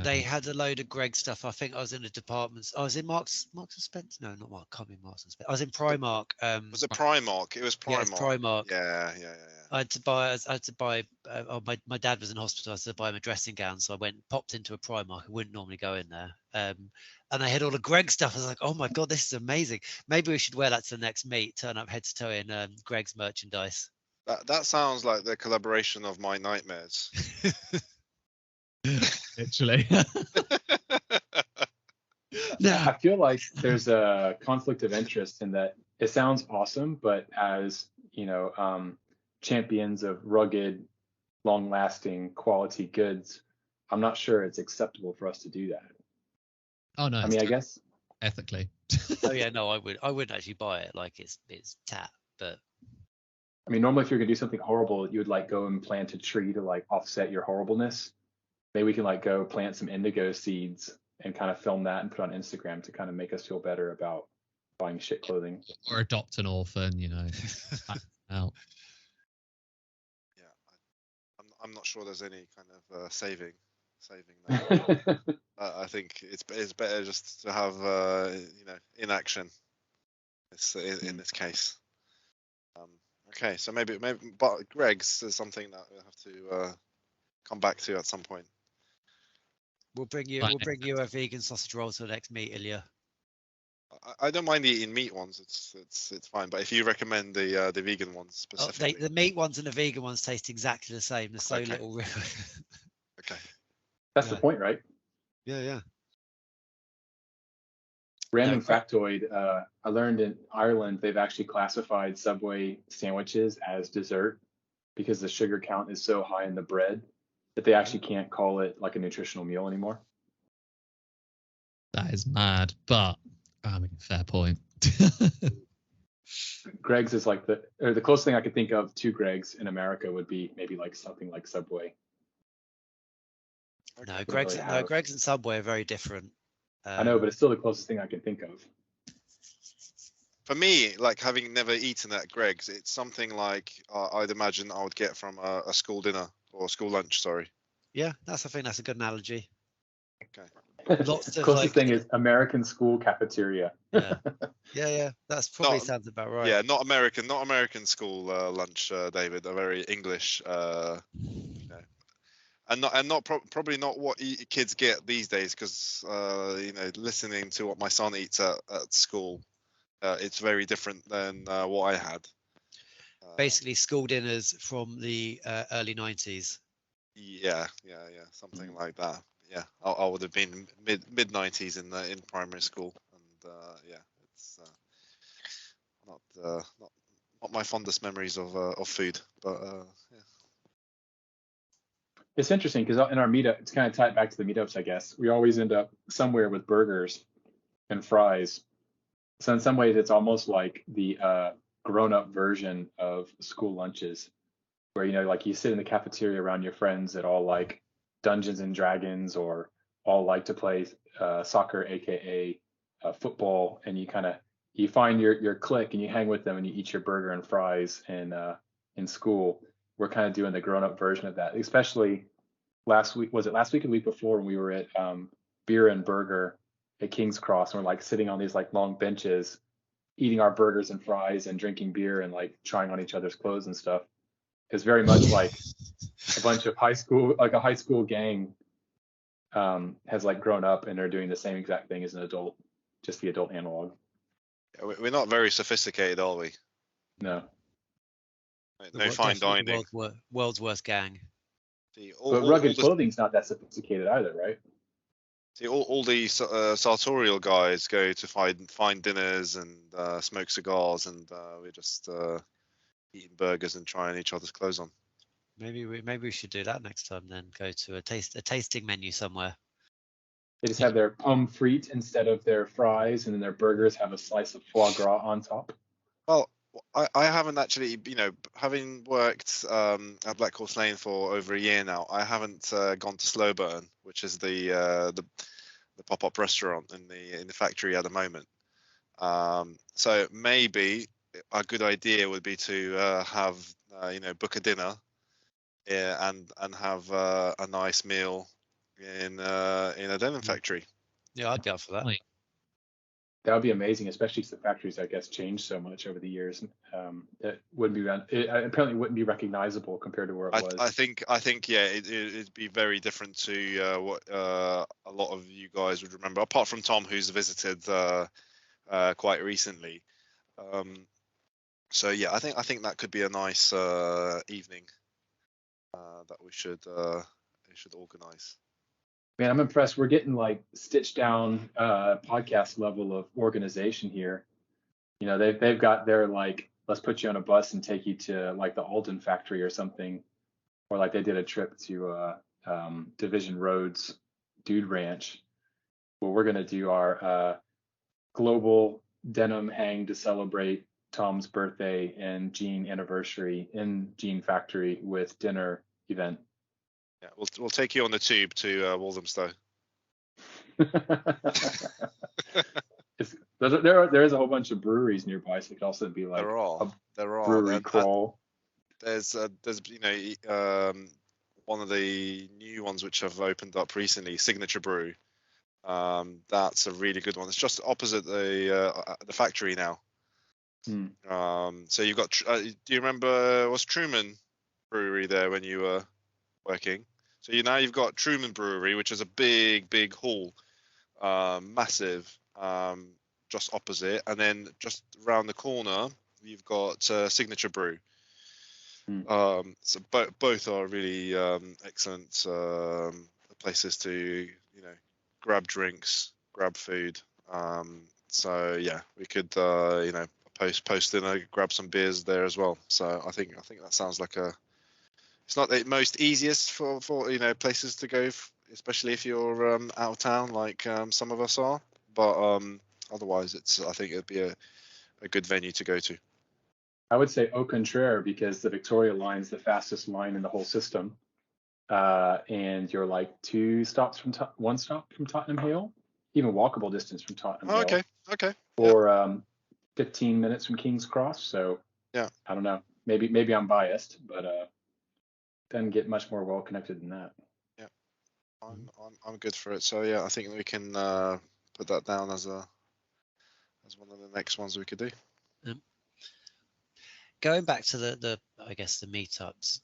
They had a load of Greg stuff. I think I was in the departments. I was in Marks and Spencer. No, not Mark. Can't be Marks and Spencer. I was in Primark. Was it Primark? It was Primark. Yeah, it's Primark. Yeah. I had to buy. My dad was in hospital. I had to buy him a dressing gown, so I popped into a Primark. I wouldn't normally go in there. And they had all the Greg stuff. I was like, oh my God, this is amazing. Maybe we should wear that to the next meet. Turn up head to toe in Greg's merchandise. That sounds like the collaboration of my nightmares. Literally. I feel like there's a conflict of interest in that. It sounds awesome, but as champions of rugged, long-lasting, quality goods, I'm not sure it's acceptable for us to do that. Oh no. I mean, I guess ethically. Oh yeah, no, I wouldn't actually buy it. Like it's tat, but I mean, normally if you're gonna do something horrible, you would like go and plant a tree to like offset your horribleness. Maybe we can like go plant some indigo seeds and kind of film that and put on Instagram to kind of make us feel better about buying shit clothing. Or adopt an orphan, out. Yeah, I'm not sure there's any kind of saving that. I think it's better just to have inaction. In this case. Okay, so maybe but Greg's is something that we'll have to come back to at some point. we'll bring you a vegan sausage roll to the next meet, Ilya. I don't mind eating meat ones. It's fine. But if you recommend the vegan ones specifically, The meat ones and the vegan ones taste exactly the same. There's so Okay. little. okay. That's the point, right? Yeah. Random No, factoid, I learned in Ireland they've actually classified Subway sandwiches as dessert because the sugar count is so high in the bread that they actually can't call it like a nutritional meal anymore. That is mad, but I mean, fair point. Greg's is like the closest thing I could think of to Greg's in America would be maybe like something like Subway. no, We don't Greg's really no, have. Greg's and Subway are very different. I know, but it's still the closest thing I can think of. For me, like having never eaten at Greg's, it's something like I'd imagine I would get from a school dinner or school lunch. Sorry. Yeah, I think that's a good analogy. Okay. Lots of Closest like, thing is American school cafeteria. yeah. That's probably Not- sounds about right. Yeah, not American school lunch, David. A very English, and probably not what kids get these days. Because listening to what my son eats at school, it's very different than what I had. Basically, school dinners from the early 90s. Yeah, something like that. Yeah, I would have been mid 90s in primary school, and it's not my fondest memories of food, but yeah. It's interesting because in our meetup, it's kind of tied back to the meetups, I guess. We always end up somewhere with burgers and fries. So in some ways, it's almost like the grown-up version of school lunches, where like you sit in the cafeteria around your friends that all like Dungeons and Dragons or all like to play soccer, aka football, and you find your clique and you hang with them and you eat your burger and fries in school. We're kind of doing the grown-up version of that, especially last week. Was it last week or the week before when we were at Beer and Burger at King's Cross, and we're like sitting on these like long benches eating our burgers and fries and drinking beer and like trying on each other's clothes and stuff. It's very much like a bunch of a high school gang has like grown up and are doing the same exact thing as an adult, just the adult analog. Yeah, we're not very sophisticated, are we? No. No fine Definitely dining. the world's worst gang. See, But rugged clothing's not that sophisticated either, right? all the sartorial guys go to fine dinners and smoke cigars, and we're just eating burgers and trying each other's clothes on. Maybe we should do that next time. Then go to a tasting menu somewhere. They just have their pomme frite instead of their fries, and then their burgers have a slice of foie gras on top. Well, I haven't actually, having worked at Black Horse Lane for over a year now, I haven't gone to Slow Burn, which is the pop-up restaurant in the factory at the moment. So maybe a good idea would be to have book a dinner, and have a nice meal in a denim factory. Yeah, I'd go for that. Like, That would be amazing, especially since the factories, I guess, changed so much over the years. It apparently wouldn't be recognizable compared to where it was. I think yeah, it'd be very different to what a lot of you guys would remember, apart from Tom, who's visited quite recently. So yeah, I think that could be a nice evening that we should organize. Man, I'm impressed. We're getting like stitched down podcast level of organization here. They've got their like, let's put you on a bus and take you to like the Alden factory or something, or like they did a trip to Division Roads Dude Ranch. Well, we're gonna do our global denim hang to celebrate Tom's birthday and Jean anniversary in Jean Factory with dinner event. Yeah, we'll take you on the tube to Walthamstow. There is a whole bunch of breweries nearby, so it could also be like There are brewery crawl. There's one of the new ones which have opened up recently, Signature Brew. That's a really good one. It's just opposite the factory now. So you've got. Do you remember was Truman Brewery there when you were working? So you've got Truman Brewery, which is a big hall, massive, just opposite, and then just around the corner you've got Signature Brew. So both are really excellent places to grab drinks, grab food. So yeah, we could post dinner, grab some beers there as well. So I think that sounds like it's not the most easiest for places to go, especially if you're out of town like some of us are. But otherwise, I think it'd be a good venue to go to. I would say au contraire, because the Victoria line's the fastest line in the whole system. And you're like one stop from Tottenham Hale, even walkable distance from Tottenham Hale. Okay. Or 15 minutes from King's Cross. So yeah, I don't know. Maybe I'm biased, but doesn't get much more well connected than that. Yeah, I'm good for it. So yeah, I think we can put that down as one of the next ones we could do. Going back to the I guess the meetups,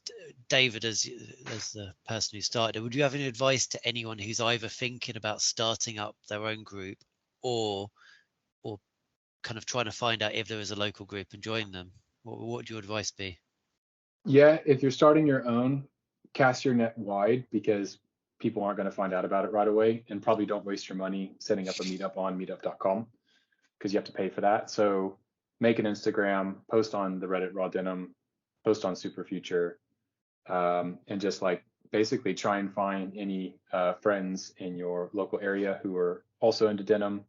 David, as the person who started it, would you have any advice to anyone who's either thinking about starting up their own group or kind of trying to find out if there is a local group and join them? What would your advice be? Yeah, if you're starting your own, cast your net wide, because people aren't going to find out about it right away, and probably don't waste your money setting up a meetup on meetup.com, because you have to pay for that. So make an Instagram, post on the Reddit Raw Denim, post on Superfuture, and just like basically try and find any friends in your local area who are also into denim.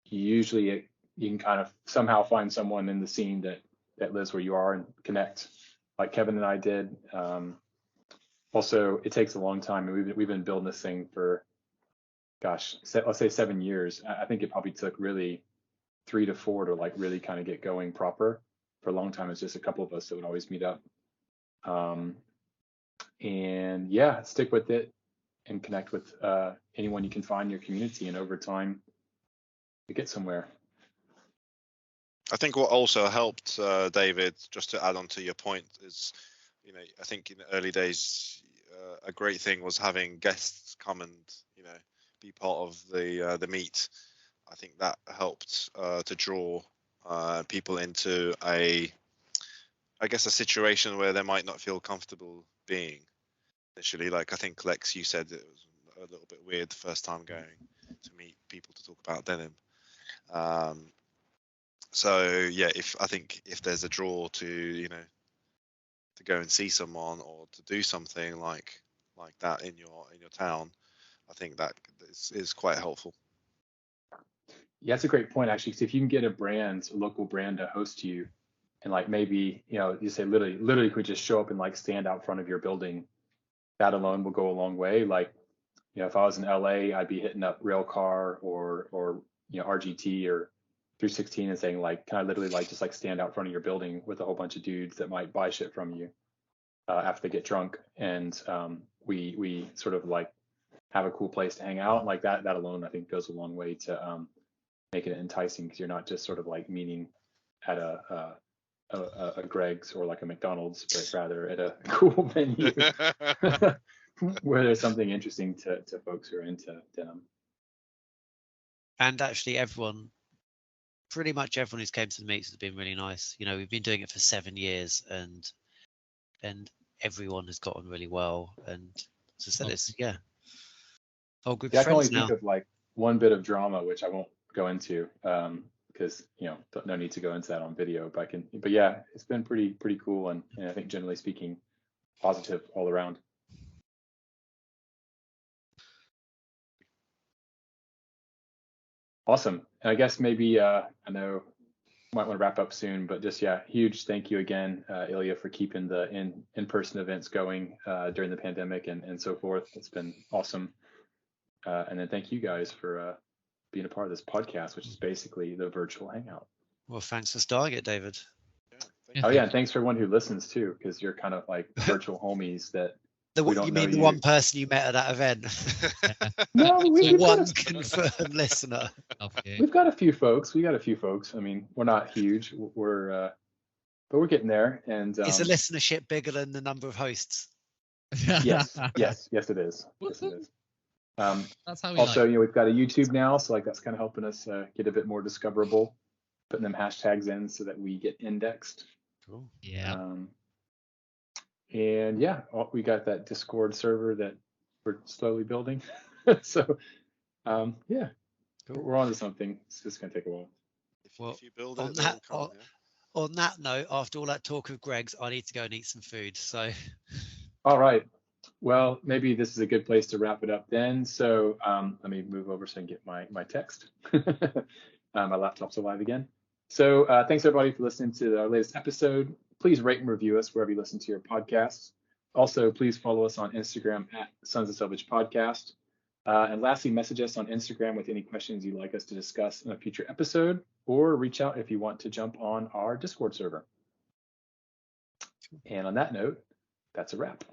Usually you can kind of somehow find someone in the scene that lives where you are and connect, like Kevin and I did. Also, it takes a long time, and we've been building this thing for, gosh, let's say 7 years. I think it probably took really 3 to 4 to like really kind of get going proper. For a long time, it's just a couple of us that would always meet up. And yeah, stick with it and connect with anyone you can find in your community, and over time, you get somewhere. I think what also helped, David, just to add on to your point, is, I think in the early days, a great thing was having guests come and, be part of the meet. I think that helped to draw people into a situation where they might not feel comfortable being initially. Like I think Lex, you said it was a little bit weird the first time going to meet people to talk about denim. So yeah, if there's a draw to to go and see someone or to do something like that in your town, I think that is quite helpful. Yeah, that's a great point, actually. Because if you can get a local brand to host you, and like maybe you say literally could just show up and like stand out front of your building, that alone will go a long way. Like if I was in LA, I'd be hitting up Railcar or RGT or 316 and saying like, can I literally like just like stand out front of your building with a whole bunch of dudes that might buy shit from you after they get drunk, and we sort of like have a cool place to hang out. Like that alone, I think, goes a long way to making it enticing, because you're not just sort of like meeting at a Greg's or like a McDonald's, but rather at a cool venue where there's something interesting to folks who are into denim. And actually, pretty much everyone who's came to the meets has been really nice. We've been doing it for 7 years, and everyone has gotten really well. And as I said, it's whole group of I can only friends now. think of like one bit of drama, which I won't go into because no need to go into that on video. But yeah, it's been pretty cool, and I think generally speaking, positive all around. Awesome. And I guess maybe I know might want to wrap up soon, but just huge thank you again, Ilya, for keeping the in-person events going during the pandemic and so forth. It's been awesome. And then thank you guys for being a part of this podcast, which is basically the virtual hangout. Well, thanks for starting it, David. And thanks for everyone who listens too, because you're kind of like virtual homies that we don't know. The one person you met at that event? No, we've one confirmed listener. We've got a few folks. I mean, we're not huge. But we're getting there. And is the listenership bigger than the number of hosts? Yes, it is. Yes, it is. That's how we also, we've got a YouTube now, so like that's kind of helping us get a bit more discoverable, putting them hashtags in so that we get indexed. Cool. Yeah. And we got that Discord server that we're slowly building. So yeah, Cool. we're on to something. It's just gonna take a while. Well, if you build on it, that- they'll come. Yeah. On that note, after all that talk of Greg's, I need to go and eat some food. So All right. Well, maybe this is a good place to wrap it up then. So let me move over so I can get my text. My laptop's alive again. So thanks everybody for listening to our latest episode. Please rate and review us wherever you listen to your podcasts. Also, please follow us on Instagram at Sons of Selvedge Podcast. And lastly, message us on Instagram with any questions you'd like us to discuss in a future episode, or reach out if you want to jump on our Discord server. And on that note, that's a wrap.